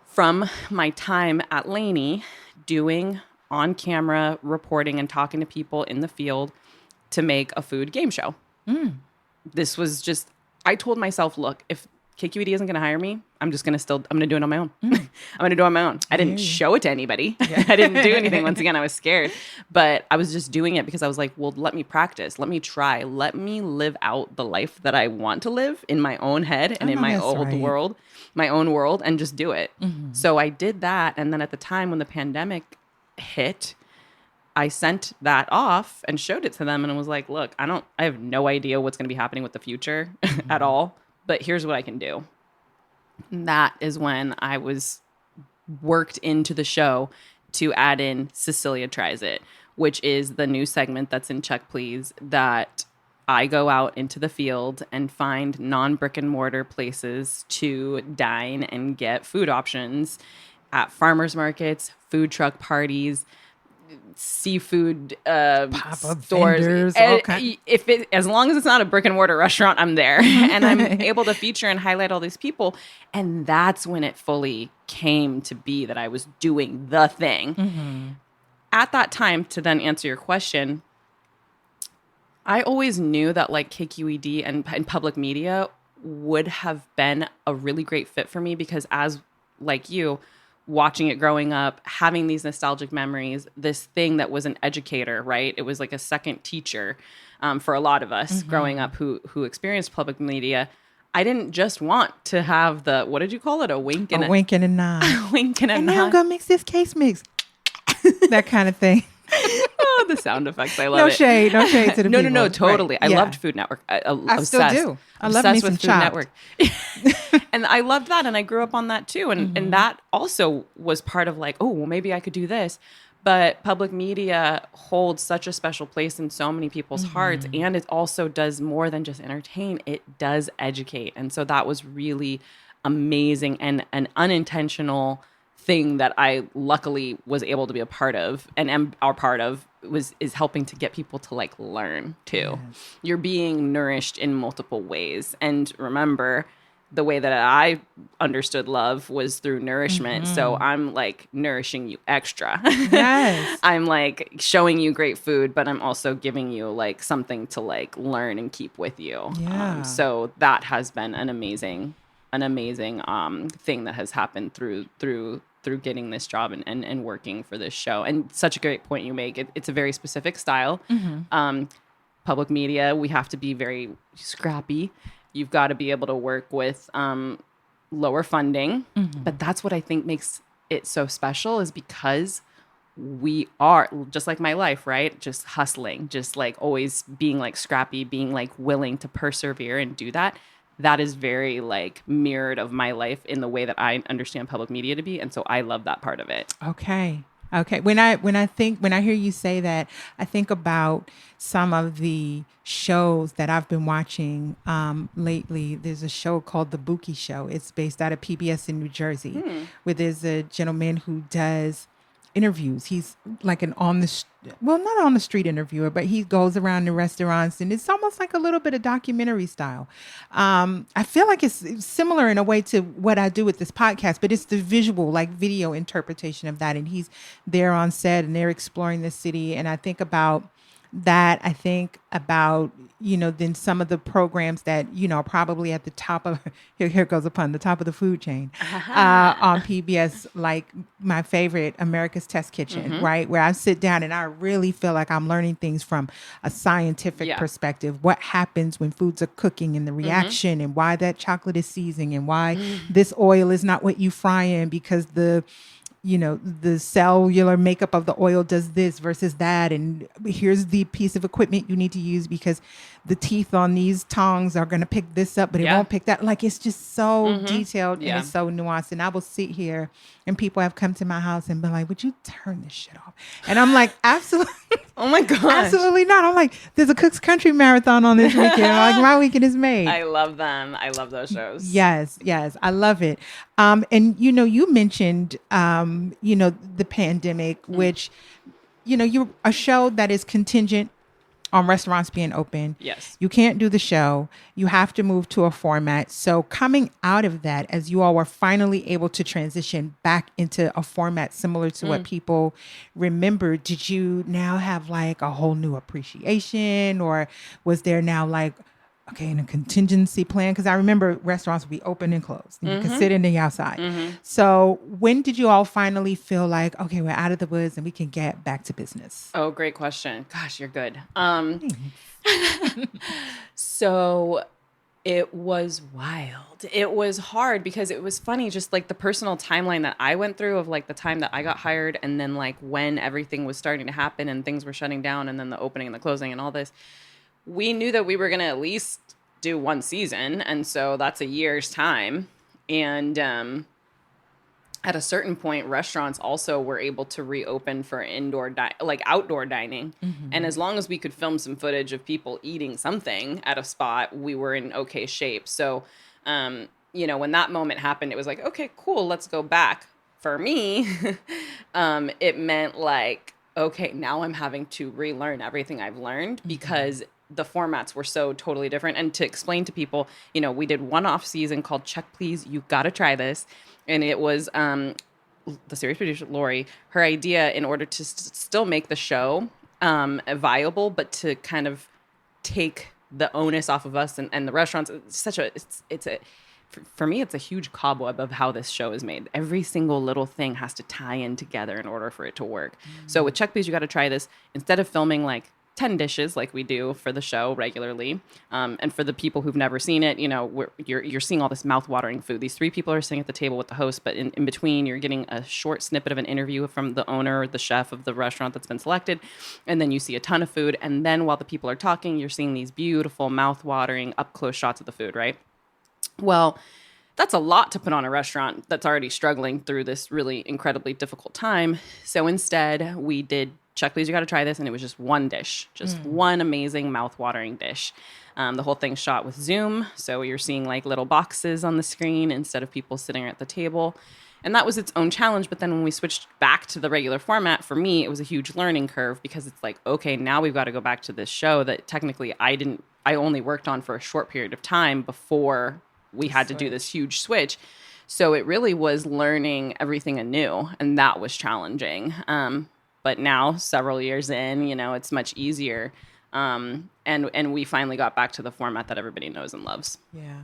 from my time at Laney doing on-camera reporting and talking to people in the field to make a food game show. This was just, I told myself, look, if KQED isn't going to hire me. I'm going to do it on my own. I'm going to do it on my own. I didn't show it to anybody. I didn't do anything. Once again, I was scared, but I was just doing it because I was like, well, let me practice. Let me try. Let me live out the life that I want to live in my own head and in my world, my own world, and just do it. So I did that. And then at the time when the pandemic hit, I sent that off and showed it to them. And I was like, look, I have no idea what's going to be happening with the future at all. But here's what I can do. And that is when I was worked into the show to add in Cecilia Tries It, which is the new segment that's in Check Please, that I go out into the field and find non-brick and mortar places to dine and get food options at farmers markets, food truck parties, seafood pop-up stores. vendors, As long as it's not a brick and mortar restaurant, I'm there. And I'm able to feature and highlight all these people. And that's when it fully came to be that I was doing the thing. At that time, to then answer your question, I always knew that like KQED and public media would have been a really great fit for me because as like you, watching it growing up, having these nostalgic memories, this thing that was an educator, right? It was like a second teacher for a lot of us growing up who experienced public media. I didn't just want to have the, what did you call it? A wink and a nod. A wink and a nod. Now I'm going to mix this case mix. That kind of thing. Oh, the sound effects. I love no it. Shade to the people. No, totally. Right. I loved Food Network. I still do. I love me some Food Network. And I loved that. And I grew up on that too. And that also was part of like, oh, well, maybe I could do this. But public media holds such a special place in so many people's hearts. And it also does more than just entertain. It does educate. And so that was really amazing and an unintentional thing that I luckily was able to be a part of and am our part of is helping to get people to like learn too. Yes. You're being nourished in multiple ways. And remember, the way that I understood love was through nourishment. So I'm like nourishing you extra. Yes. I'm like showing you great food, but I'm also giving you like something to like learn and keep with you. Yeah. So that has been an amazing thing that has happened through getting this job and working for this show. And such a great point you make. It's a very specific style. Public media, we have to be very scrappy. You've got to be able to work with lower funding. But that's what I think makes it so special is because we are, just like my life, right? Just hustling, just like always being like scrappy, being like willing to persevere and do that. That is very like mirrored of my life in the way that I understand public media to be. And so I love that part of it. Okay. When I hear you say that, I think about some of the shows that I've been watching lately. There's a show called The Buki Show. It's based out of PBS in New Jersey, where there's a gentleman who does interviews. He's like not on the street interviewer, but he goes around the restaurants and it's almost like a little bit of documentary style. I feel like it's similar in a way to what I do with this podcast, but it's the visual, like video interpretation of that. And he's there on set and they're exploring the city. And I think about that. I think about, then some of the programs that, are probably at the top of, here goes upon the top of the food chain on PBS, like my favorite, America's Test Kitchen, right? Where I sit down and I really feel like I'm learning things from a scientific perspective. What happens when foods are cooking and the reaction and why that chocolate is seasoning and why this oil is not what you fry in because the cellular makeup of the oil does this versus that. And here's the piece of equipment you need to use because the teeth on these tongs are going to pick this up, but it won't pick that. Like, it's just so detailed and it's so nuanced. And I will sit here and people have come to my house and been like, would you turn this shit off? And I'm like, absolutely. Oh my God. Absolutely not. I'm like, there's a Cook's Country Marathon on this weekend. Like, my weekend is made. I love them. I love those shows. Yes. I love it. And, you mentioned, the pandemic, which, you're a show that is contingent on restaurants being open. Yes. You can't do the show. You have to move to a format. So coming out of that, as you all were finally able to transition back into a format similar to what people remember, did you now have like a whole new appreciation or was there now like okay, in a contingency plan, because I remember restaurants would be open and closed. And you could sit in the outside. So when did you all finally feel like, okay, we're out of the woods and we can get back to business? Oh, great question. Gosh, you're good. So it was wild. It was hard because it was funny, just like the personal timeline that I went through of like the time that I got hired and then like when everything was starting to happen and things were shutting down and then the opening and the closing and all this. We knew that we were going to at least do one season. And so that's a year's time. And at a certain point, restaurants also were able to reopen for outdoor dining. And as long as we could film some footage of people eating something at a spot, we were in okay shape. So, when that moment happened, it was like, okay, cool, let's go back. For me, it meant like, okay, now I'm having to relearn everything I've learned because the formats were so totally different. And to explain to people, we did one off season called Check Please, You Gotta Try This. And it was the series producer, Lori, her idea in order to still make the show viable, but to kind of take the onus off of us and the restaurants. For me, it's a huge cobweb of how this show is made. Every single little thing has to tie in together in order for it to work. So with Check Please, You Gotta Try This. Instead of filming like 10 dishes like we do for the show regularly. And for the people who've never seen it, you're seeing all this mouth-watering food. These 3 people are sitting at the table with the host, but in between, you're getting a short snippet of an interview from the owner, the chef of the restaurant that's been selected. And then you see a ton of food. And then while the people are talking, you're seeing these beautiful mouth-watering up-close shots of the food, right? Well, that's a lot to put on a restaurant that's already struggling through this really incredibly difficult time. So instead, we did Check Please, You Gotta Try This, and it was just one dish, just one amazing mouth-watering dish. The whole thing's shot with Zoom, so you're seeing like little boxes on the screen instead of people sitting at the table. And that was its own challenge, but then when we switched back to the regular format, for me, it was a huge learning curve because it's like, okay, now we've got to go back to this show that technically I only worked on for a short period of time before we had to do this huge switch. So it really was learning everything anew, and that was challenging. But now, several years in, it's much easier. And we finally got back to the format that everybody knows and loves. Yeah.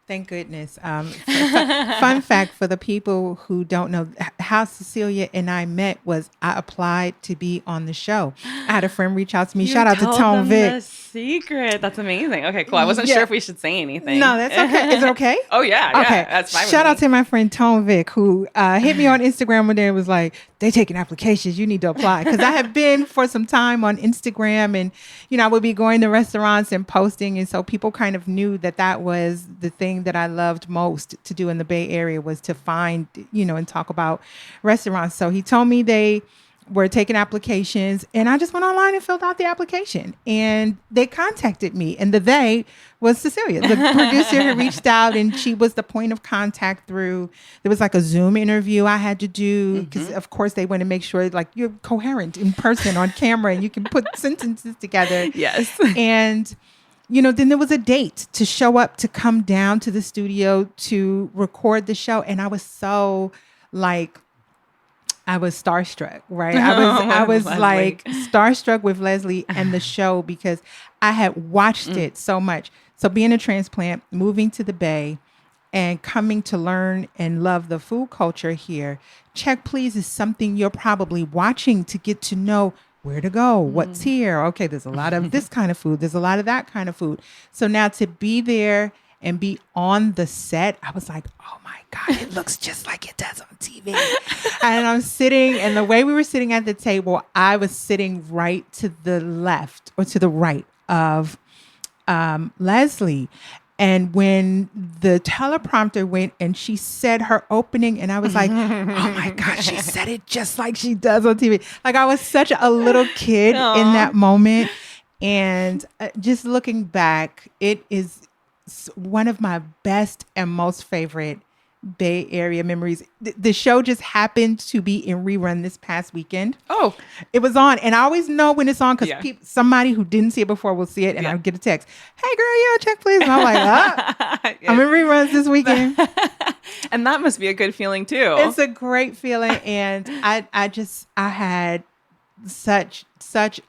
Thank goodness. Fun fact for the people who don't know, how Cecilia and I met was I applied to be on the show. I had a friend reach out to me. Shout out to Tone Vic. Secret. That's amazing. Okay, cool. I wasn't sure if we should say anything. No, that's okay. Is it okay? Oh, yeah. Okay. That's fine. Shout out to my friend Tone Vic, who hit me on Instagram one day and was like, they taking applications. You need to apply. Because I have been for some time on Instagram and, I would be going to restaurants and posting. And so people kind of knew that was the thing that I loved most to do in the Bay Area was to find, and talk about restaurants. So he told me they were taking applications and I just went online and filled out the application and they contacted me, and they was Cecilia, the producer who reached out, and she was the point of contact there was like a Zoom interview I had to do because of course they want to make sure like you're coherent in person on camera and you can put sentences together. Yes. And then there was a date to show up, to come down to the studio to record the show. And I was so I was starstruck, right? I was like starstruck with Leslie and the show because I had watched it so much. So being a transplant, moving to the Bay and coming to learn and love the food culture here, Check Please is something you're probably watching to get to know where to go, what's here. Okay, there's a lot of this kind of food. There's a lot of that kind of food. So now to be there and be on the set, I was like, oh my God, it looks just like it does on TV. And I'm sitting, and the way we were sitting at the table, I was sitting right to the left or to the right of Leslie. And when the teleprompter went and she said her opening, and I was like, oh my God, she said it just like she does on TV. Like I was such a little kid in that moment. And just looking back, it is one of my best and most favorite Bay Area memories. The show just happened to be in rerun this past weekend. Oh, it was on, and I always know when it's on because somebody who didn't see it before will see it, and I get a text, "Hey, girl, Check Please," and I'm like, I'm in reruns this weekend, and that must be a good feeling too. It's a great feeling, and I had such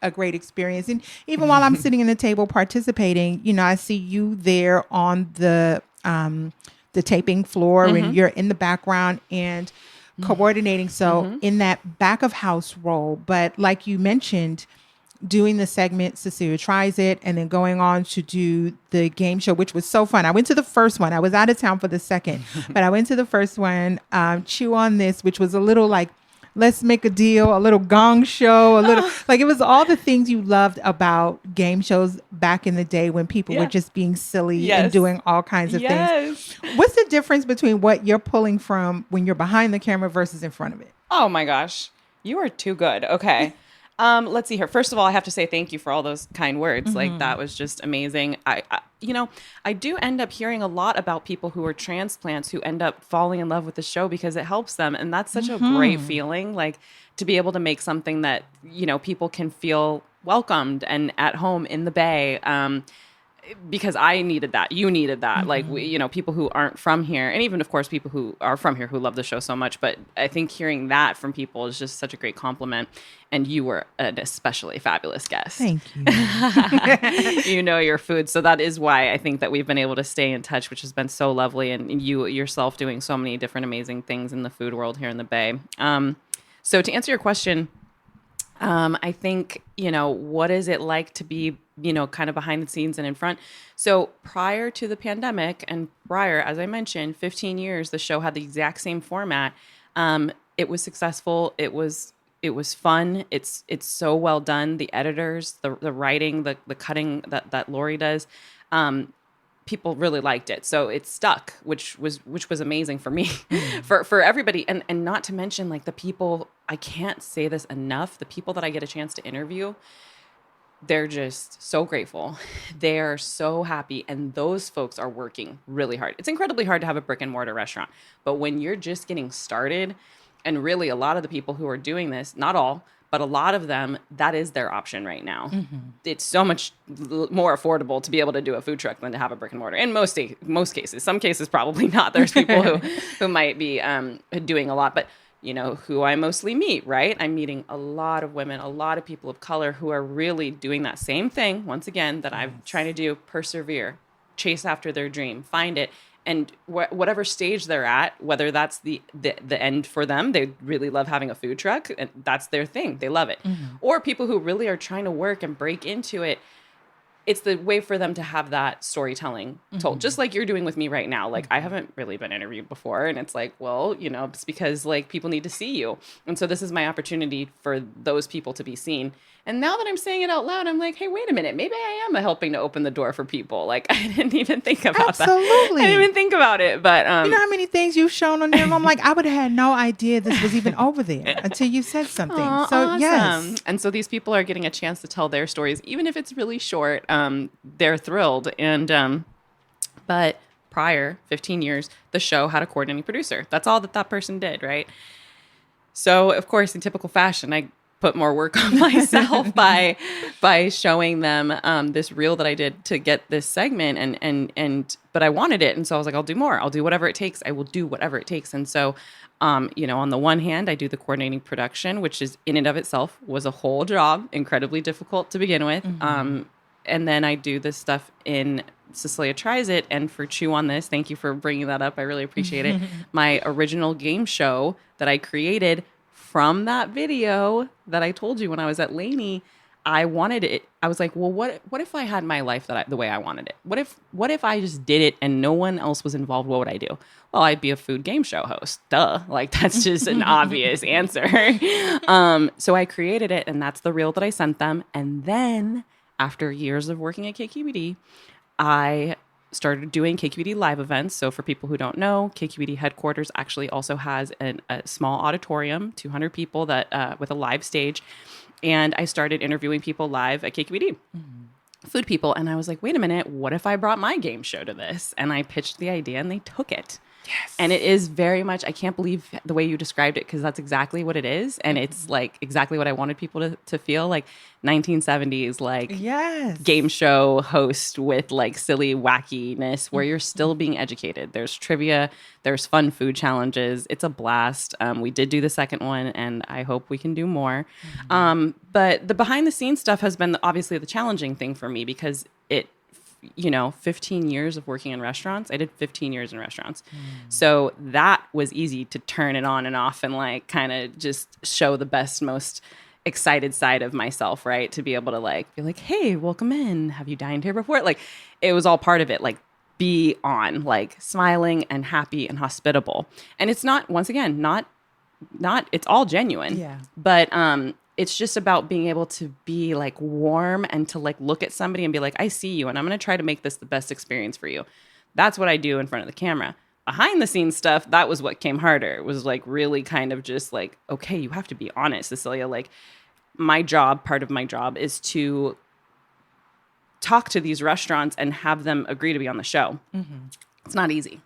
a great experience. And even while I'm sitting in the table participating, I see you there on the taping floor, and you're in the background and coordinating. So in that back of house role, but like you mentioned, doing the segment Cecilia Tries It, and then going on to do the game show, which was so fun. I went to the first one. I was out of town for the second, but I went to the first one, Chew on This, which was a little like, let's make a deal, a little gong show, a little like it was all the things you loved about game shows back in the day when people were just being silly and doing all kinds of things. What's the difference between what you're pulling from when you're behind the camera versus in front of it? Oh my gosh, you are too good. Okay. Let's see here. First of all, I have to say thank you for all those kind words. Like that was just amazing. I do end up hearing a lot about people who are transplants who end up falling in love with the show because it helps them. And that's such a great feeling, like to be able to make something that, people can feel welcomed and at home in the Bay. Because I needed that. You needed that. Like, people who aren't from here, and even, of course, people who are from here who love the show so much. But I think hearing that from people is just such a great compliment. And you were an especially fabulous guest. Thank you. You know your food. So that is why I think that we've been able to stay in touch, which has been so lovely. And you yourself doing so many different amazing things in the food world here in the Bay. So to answer your question, I think, what is it like to be, kind of behind the scenes and in front? So prior to the pandemic and prior, as I mentioned, 15 years, the show had the exact same format. It was successful. It was fun. It's so well done. The editors, the writing, the cutting that Lori does, people really liked it. So it stuck, which was amazing for me, for everybody. And not to mention like the people, I can't say this enough, the people that I get a chance to interview, they're just so grateful. They are so happy. And those folks are working really hard. It's incredibly hard to have a brick and mortar restaurant, but when you're just getting started, and really a lot of the people who are doing this, not all, but a lot of them, that is their option right now. It's so much more affordable to be able to do a food truck than to have a brick and mortar. In most cases, some cases probably not. There's people who might be doing a lot, but who I mostly meet, right? I'm meeting a lot of women, a lot of people of color who are really doing that same thing. Once again, that I'm trying to do, persevere, chase after their dream, find it. And whatever stage they're at, whether that's the end for them, they really love having a food truck, and that's their thing. They love it. Or people who really are trying to work and break into it, it's the way for them to have that storytelling told, just like you're doing with me right now. Like I haven't really been interviewed before, and it's like, well, it's because like people need to see you. And so this is my opportunity for those people to be seen. And now that I'm saying it out loud, I'm like, hey, wait a minute. Maybe I am helping to open the door for people. Like I didn't even think about that. Absolutely. I didn't even think about it. But you know how many things you've shown on there? I'm like, I would have had no idea this was even over there until you said something. So awesome. yes. And so these people are getting a chance to tell their stories, even if it's really short. They're thrilled. And but prior 15 years, the show had a coordinating producer. That's all that person did, right? So of course, in typical fashion, I put more work on myself by showing them this reel that I did to get this segment, but I wanted it, and so I was like, I'll do more. I'll do whatever it takes. I will do whatever it takes. And so, on the one hand, I do the coordinating production, which is in and of itself was a whole job, incredibly difficult to begin with. And then I do this stuff in Cecilia Tries It, and for Chew on This, thank you for bringing that up. I really appreciate it. My original game show that I created from that video that I told you when I was at Laney, I wanted it. I was like, well, what if I had my life the way I wanted it? What if I just did it and no one else was involved? What would I do? Well, I'd be a food game show host. Duh. Like that's just an obvious answer. So I created it, and that's the reel that I sent them. And then after years of working at KQED, I started doing KQED live events. So for people who don't know, KQED headquarters actually also has a small auditorium, 200 people that with a live stage. And I started interviewing people live at KQED, food people. And I was like, wait a minute, what if I brought my game show to this? And I pitched the idea, and they took it. Yes. And it is very much, I can't believe the way you described it, because that's exactly what it is. And it's like exactly what I wanted people to feel, like 1970s, like Yes. game show host with like silly wackiness where you're still being educated. There's trivia, there's fun food challenges. It's a blast. We did do the second one, and I hope we can do more. But the behind the scenes stuff has been obviously the challenging thing for me, because 15 years of working in restaurants. I did 15 years in restaurants. So that was easy to turn it on and off and like kind of just show the best, most excited side of myself, right? To be able to like be like, hey, welcome in. Have you dined here before? Like it was all part of it. Like be on, like smiling and happy and hospitable. And it's not, once again, not it's all genuine. Yeah. But it's just about being able to be like warm and to like look at somebody and be like, I see you, and I'm going to try to make this the best experience for you. That's what I do in front of the camera. Behind the scenes stuff, that was what came harder. It was like really kind of just like, okay, you have to be honest, Cecilia. Like part of my job is to talk to these restaurants and have them agree to be on the show. It's not easy.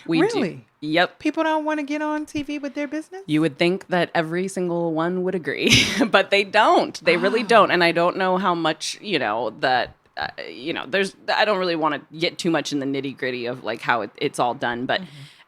Really? Yep. People don't want to get on TV with their business? You would think that every single one would agree, but they don't. They really don't. And I don't know how much, that, I don't really want to get too much in the nitty gritty of like how it's all done. But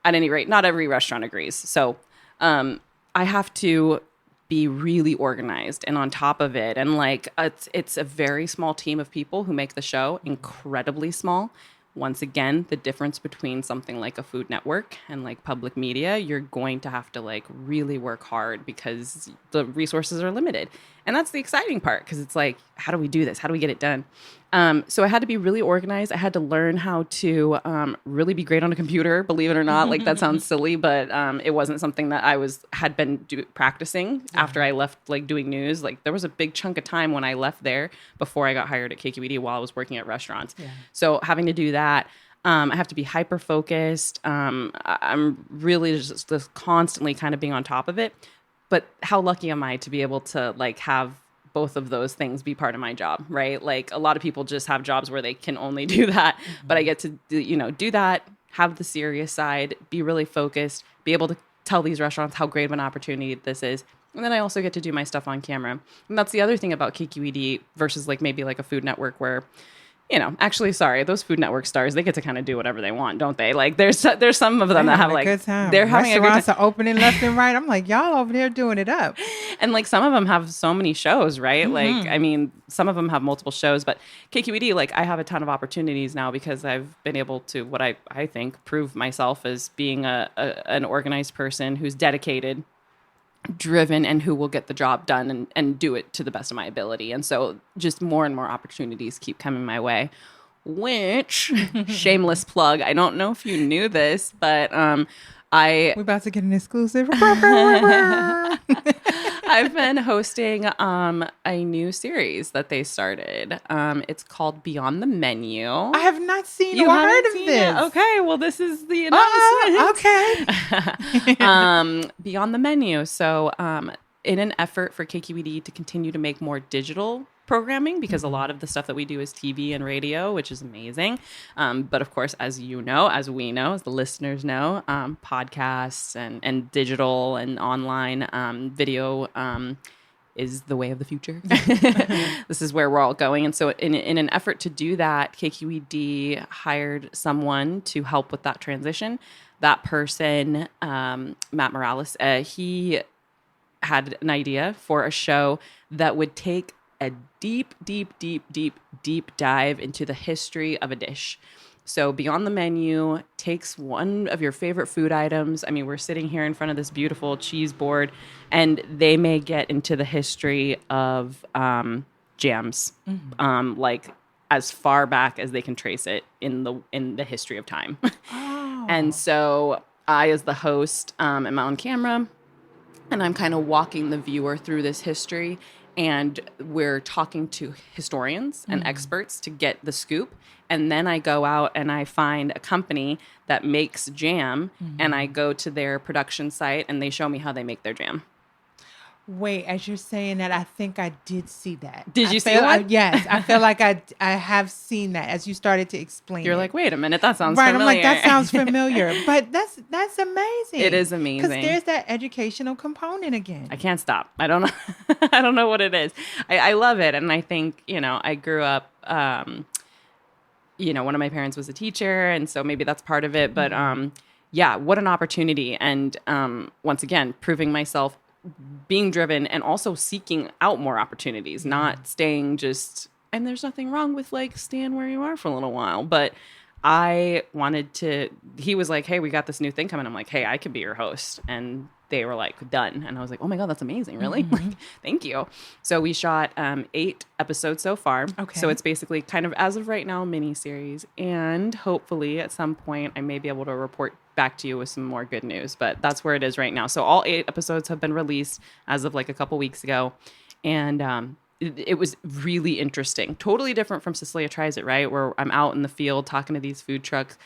at any rate, not every restaurant agrees. So I have to be really organized and on top of it. And like, it's a very small team of people who make the show, incredibly small. Once again, the difference between something like a Food Network and like public media, you're going to have to like really work hard because the resources are limited. And that's the exciting part, because it's like, how do we do this? How do we get it done? So I had to be really organized. I had to learn how to really be great on a computer, believe it or not. Like that sounds silly, but it wasn't something that I had been practicing after I left like doing news. Like there was a big chunk of time when I left there before I got hired at KQED while I was working at restaurants. Yeah. So having to do that, I have to be hyper focused. I'm really just constantly kind of being on top of it. But how lucky am I to be able to like have both of those things be part of my job, right? Like a lot of people just have jobs where they can only do that, but I get to do that, have the serious side, be really focused, be able to tell these restaurants how great of an opportunity this is. And then I also get to do my stuff on camera. And that's the other thing about KQED versus like maybe like a Food Network where, actually, sorry, those Food Network stars, they get to kind of do whatever they want, don't they? Like there's some of them that have like, good time. They're having restaurants a good time. Are opening left and right. I'm like, y'all over there doing it up. And like some of them have so many shows, right? Like, I mean, some of them have multiple shows, but KQED, like I have a ton of opportunities now because I've been able to, what I think, prove myself as being an organized person who's dedicated, driven, and who will get the job done and do it to the best of my ability. And so just more and more opportunities keep coming my way, which shameless plug. I don't know if you knew this, but we're about to get an exclusive. I've been hosting a new series that they started. It's called Beyond the Menu. I have not seen or heard of this. Okay, well, this is the announcement. Okay. Beyond the Menu. So in an effort for KQED to continue to make more digital programming, because a lot of the stuff that we do is TV and radio, which is amazing. But of course, as we know, as the listeners know, podcasts and digital and online video is the way of the future. This is where we're all going. And so in an effort to do that, KQED hired someone to help with that transition. That person, Matt Morales, he had an idea for a show that would take a deep dive into the history of a dish. So Beyond the Menu takes one of your favorite food items. I mean, we're sitting here in front of this beautiful cheese board, and they may get into the history of jams, like as far back as they can trace it in the history of time. Oh. And so I, as the host, am on camera, and I'm kind of walking the viewer through this history. And we're talking to historians and experts to get the scoop. And then I go out and I find a company that makes jam, and I go to their production site and they show me how they make their jam. Wait, as you're saying that, I think I did see that. Did you see one? Yes, I feel like I have seen that as you started to explain You're it. like, wait a minute, that sounds Right, familiar. I'm like, that sounds familiar. But that's amazing. It is Because amazing. there's that educational component again. I can't stop. I don't know. I don't know what it is. I love it. And I think, I grew up, one of my parents was a teacher. And so maybe that's part of it. But yeah, what an opportunity. And once again, proving myself, being driven, and also seeking out more opportunities, not staying just, and there's nothing wrong with like staying where you are for a little while. But I wanted to, he was like, hey, we got this new thing coming. I'm like, hey, I could be your host. And they were like, done. And I was like, oh my God, that's amazing. Really? Like, thank you. So we shot 8 episodes so far. Okay. So it's basically kind of, as of right now, a mini series. And hopefully at some point I may be able to report back to you with some more good news. But that's where it is right now. So all 8 episodes have been released as of like a couple weeks ago. And it was really interesting. Totally different from Cecilia Tries It, right? Where I'm out in the field talking to these food truck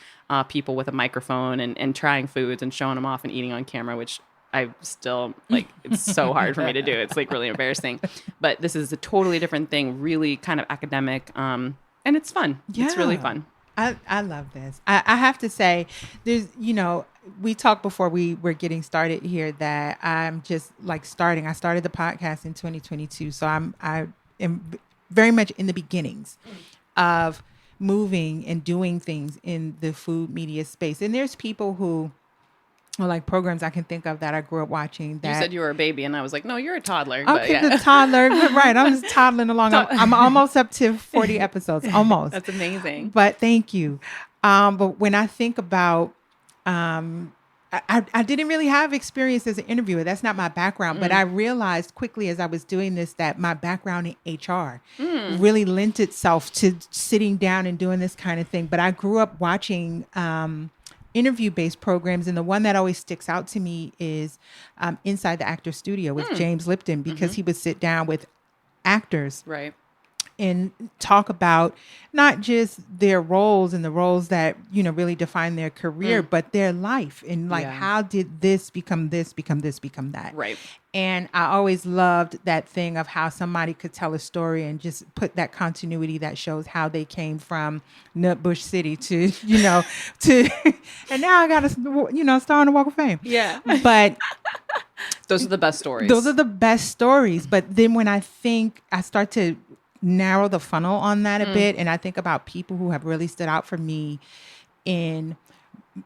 people with a microphone and trying foods and showing them off and eating on camera, which I still, like, it's so hard for me to do. It's like really embarrassing. But this is a totally different thing, really kind of academic. And it's fun. Yeah. It's really fun. I love this. I have to say, there's, we talked before we were getting started here that I'm just like starting. I started the podcast in 2022. So I am very much in the beginnings of moving and doing things in the food media space. And there's people who are like programs I can think of that I grew up watching. That You said you were a baby, and I was like, no, you're a toddler. Okay, But yeah. the toddler. Right. I'm just toddling along. I'm almost up to 40 episodes. Almost. That's amazing. But thank you. But when I think about, I didn't really have experience as an interviewer. That's not my background. But I realized quickly as I was doing this that my background in HR really lent itself to sitting down and doing this kind of thing. But I grew up watching interview-based programs, and the one that always sticks out to me is Inside the Actor Studio with James Lipton, because he would sit down with actors Right. and talk about not just their roles and the roles that, really define their career, but their life and like, how did this become that? Right. And I always loved that thing of how somebody could tell a story and just put that continuity that shows how they came from Nutbush City to, to, and now I got to, star on the Walk of Fame. Yeah. But Those are the best stories. those are the best stories. But then when I start to narrow the funnel on that a bit, and I think about people who have really stood out for me in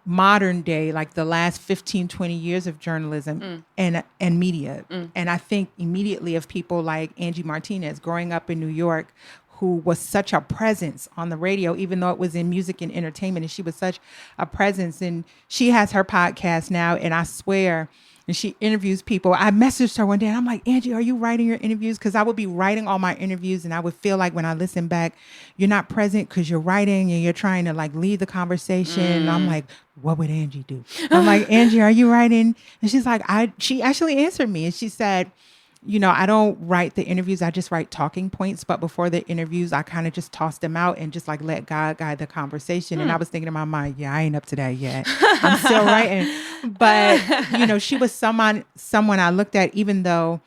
modern day, like the last 15, 20 years of journalism and media. And I think immediately of people like Angie Martinez, growing up in New York, who was such a presence on the radio, even though it was in music and entertainment. And she was such a presence. And she has her podcast now, and I swear, and she interviews people. I messaged her one day and I'm like, Angie, are you writing your interviews? Because I would be writing all my interviews, and I would feel like when I listen back, you're not present because you're writing and you're trying to like lead the conversation. And I'm like, what would Angie do? I'm like, Angie, are you writing? And she's like, she actually answered me, and she said, I don't write the interviews. I just write talking points. But before the interviews, I kind of just toss them out and just like let God guide the conversation. And I was thinking in my mind, I ain't up to that yet. I'm still writing. But, she was someone I looked at, even though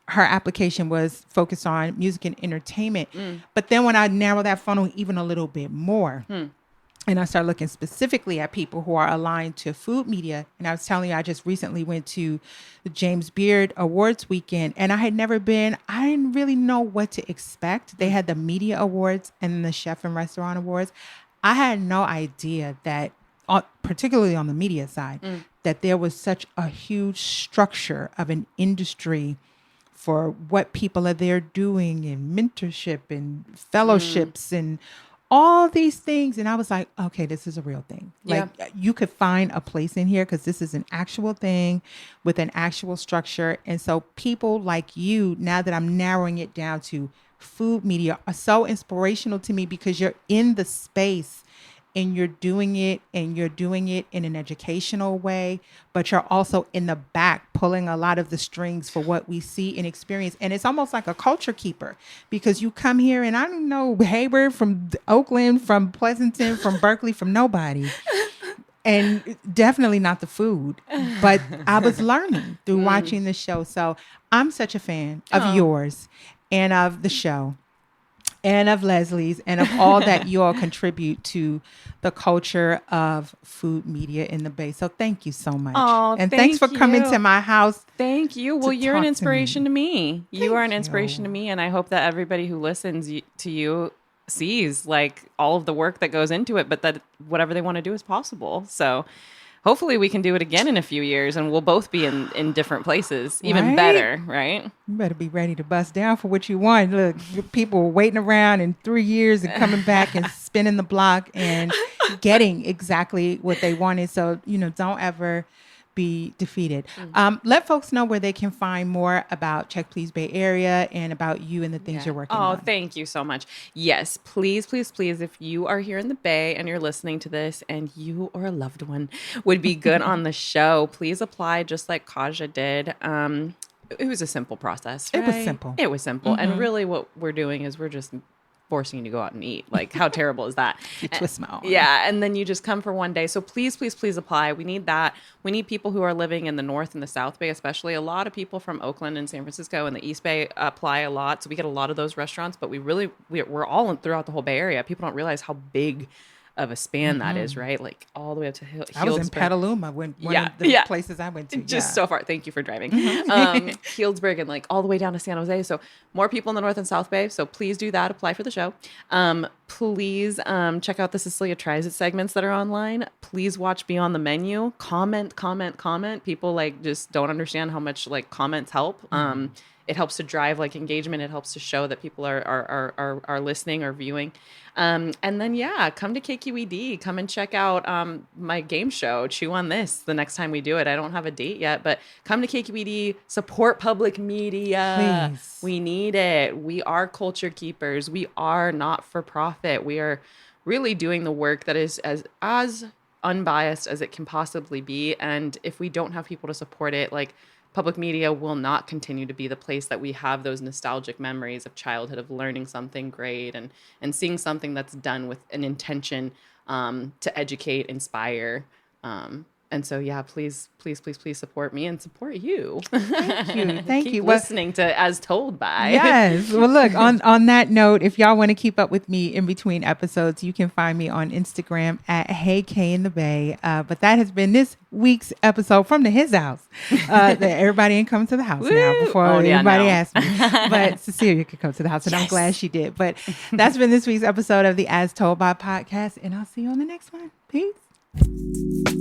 her application was focused on music and entertainment. But then when I narrow that funnel even a little bit more, and I started looking specifically at people who are aligned to food media. And I was telling you, I just recently went to the James Beard Awards weekend, and I didn't really know what to expect. They had the media awards and the chef and restaurant awards. I had no idea that, particularly on the media side, that there was such a huge structure of an industry for what people are there doing, and mentorship and fellowships and all these things. And I was like, okay, this is a real thing. Like, you could find a place in here because this is an actual thing with an actual structure. And so people like you, now that I'm narrowing it down to food media, are so inspirational to me, because you're in the space and you're doing it in an educational way, but you're also in the back pulling a lot of the strings for what we see and experience. And it's almost like a culture keeper, because you come here and I don't know Hayward from Oakland, from Pleasanton, from Berkeley, from nobody. And definitely not the food, but I was learning through watching the show. So I'm such a fan of yours and of the show and of Leslie's and of all that you all contribute to the culture of food media in the Bay. So thank you so much. Oh, and thanks for coming you. to my house. Thank you. Well, you're an inspiration to me. You are an Thank inspiration you. to me. And I hope that everybody who listens to you sees like all of the work that goes into it, but that whatever they want to do is possible. So hopefully we can do it again in a few years and we'll both be in different places, even Right? better, right? You better be ready to bust down for what you want. Look, people were waiting around in 3 years and coming back and spinning the block and getting exactly what they wanted. So, don't ever be defeated. Let folks know where they can find more about Check Please Bay Area and about you and the things you're working on. Oh, thank you so much. Yes, please, please, please, if you are here in the Bay and you're listening to this and you or a loved one would be good on the show, please apply just like Kahja did. It was a simple process, right? It was simple. It was simple. And really what we're doing is we're just forcing you to go out and eat. Like, how terrible is that? You twist my arm. Yeah. And then you just come for one day. So please, please, please apply. We need that. We need people who are living in the North and the South Bay, especially. A lot of people from Oakland and San Francisco and the East Bay apply a lot. So we get a lot of those restaurants, but we're all throughout the whole Bay Area. People don't realize how big of a span that is, right? Like all the way up to Healdsburg. I was in Petaluma when one of the places I went to. Just so far. Thank you for driving. Healdsburg and like all the way down to San Jose. So more people in the North and South Bay. So please do that. Apply for the show. Please check out the Cecilia Tries It segments that are online. Please watch Beyond the Menu. Comment. People like just don't understand how much like comments help. It helps to drive like engagement. It helps to show that people are listening or viewing. And then, come to KQED. Come and check out my game show, Chew on This, the next time we do it. I don't have a date yet, but come to KQED. Support public media. Please. We need it. We are culture keepers. We are not for profit. We are really doing the work that is as unbiased as it can possibly be. And if we don't have people to support it, like, public media will not continue to be the place that we have those nostalgic memories of childhood, of learning something great and seeing something that's done with an intention to educate, inspire. And so, please support me and support you. Thank you. Thank keep you. Listening to As Told By. Yes. Well, look, on that note, if y'all want to keep up with me in between episodes, you can find me on Instagram at HeyKinTheBay. But that has been this week's episode from his house. Everybody ain't coming to the house now before anybody asks me. But Cecilia could come to the house, and I'm glad she did. But that's been this week's episode of the As Told By podcast, and I'll see you on the next one. Peace.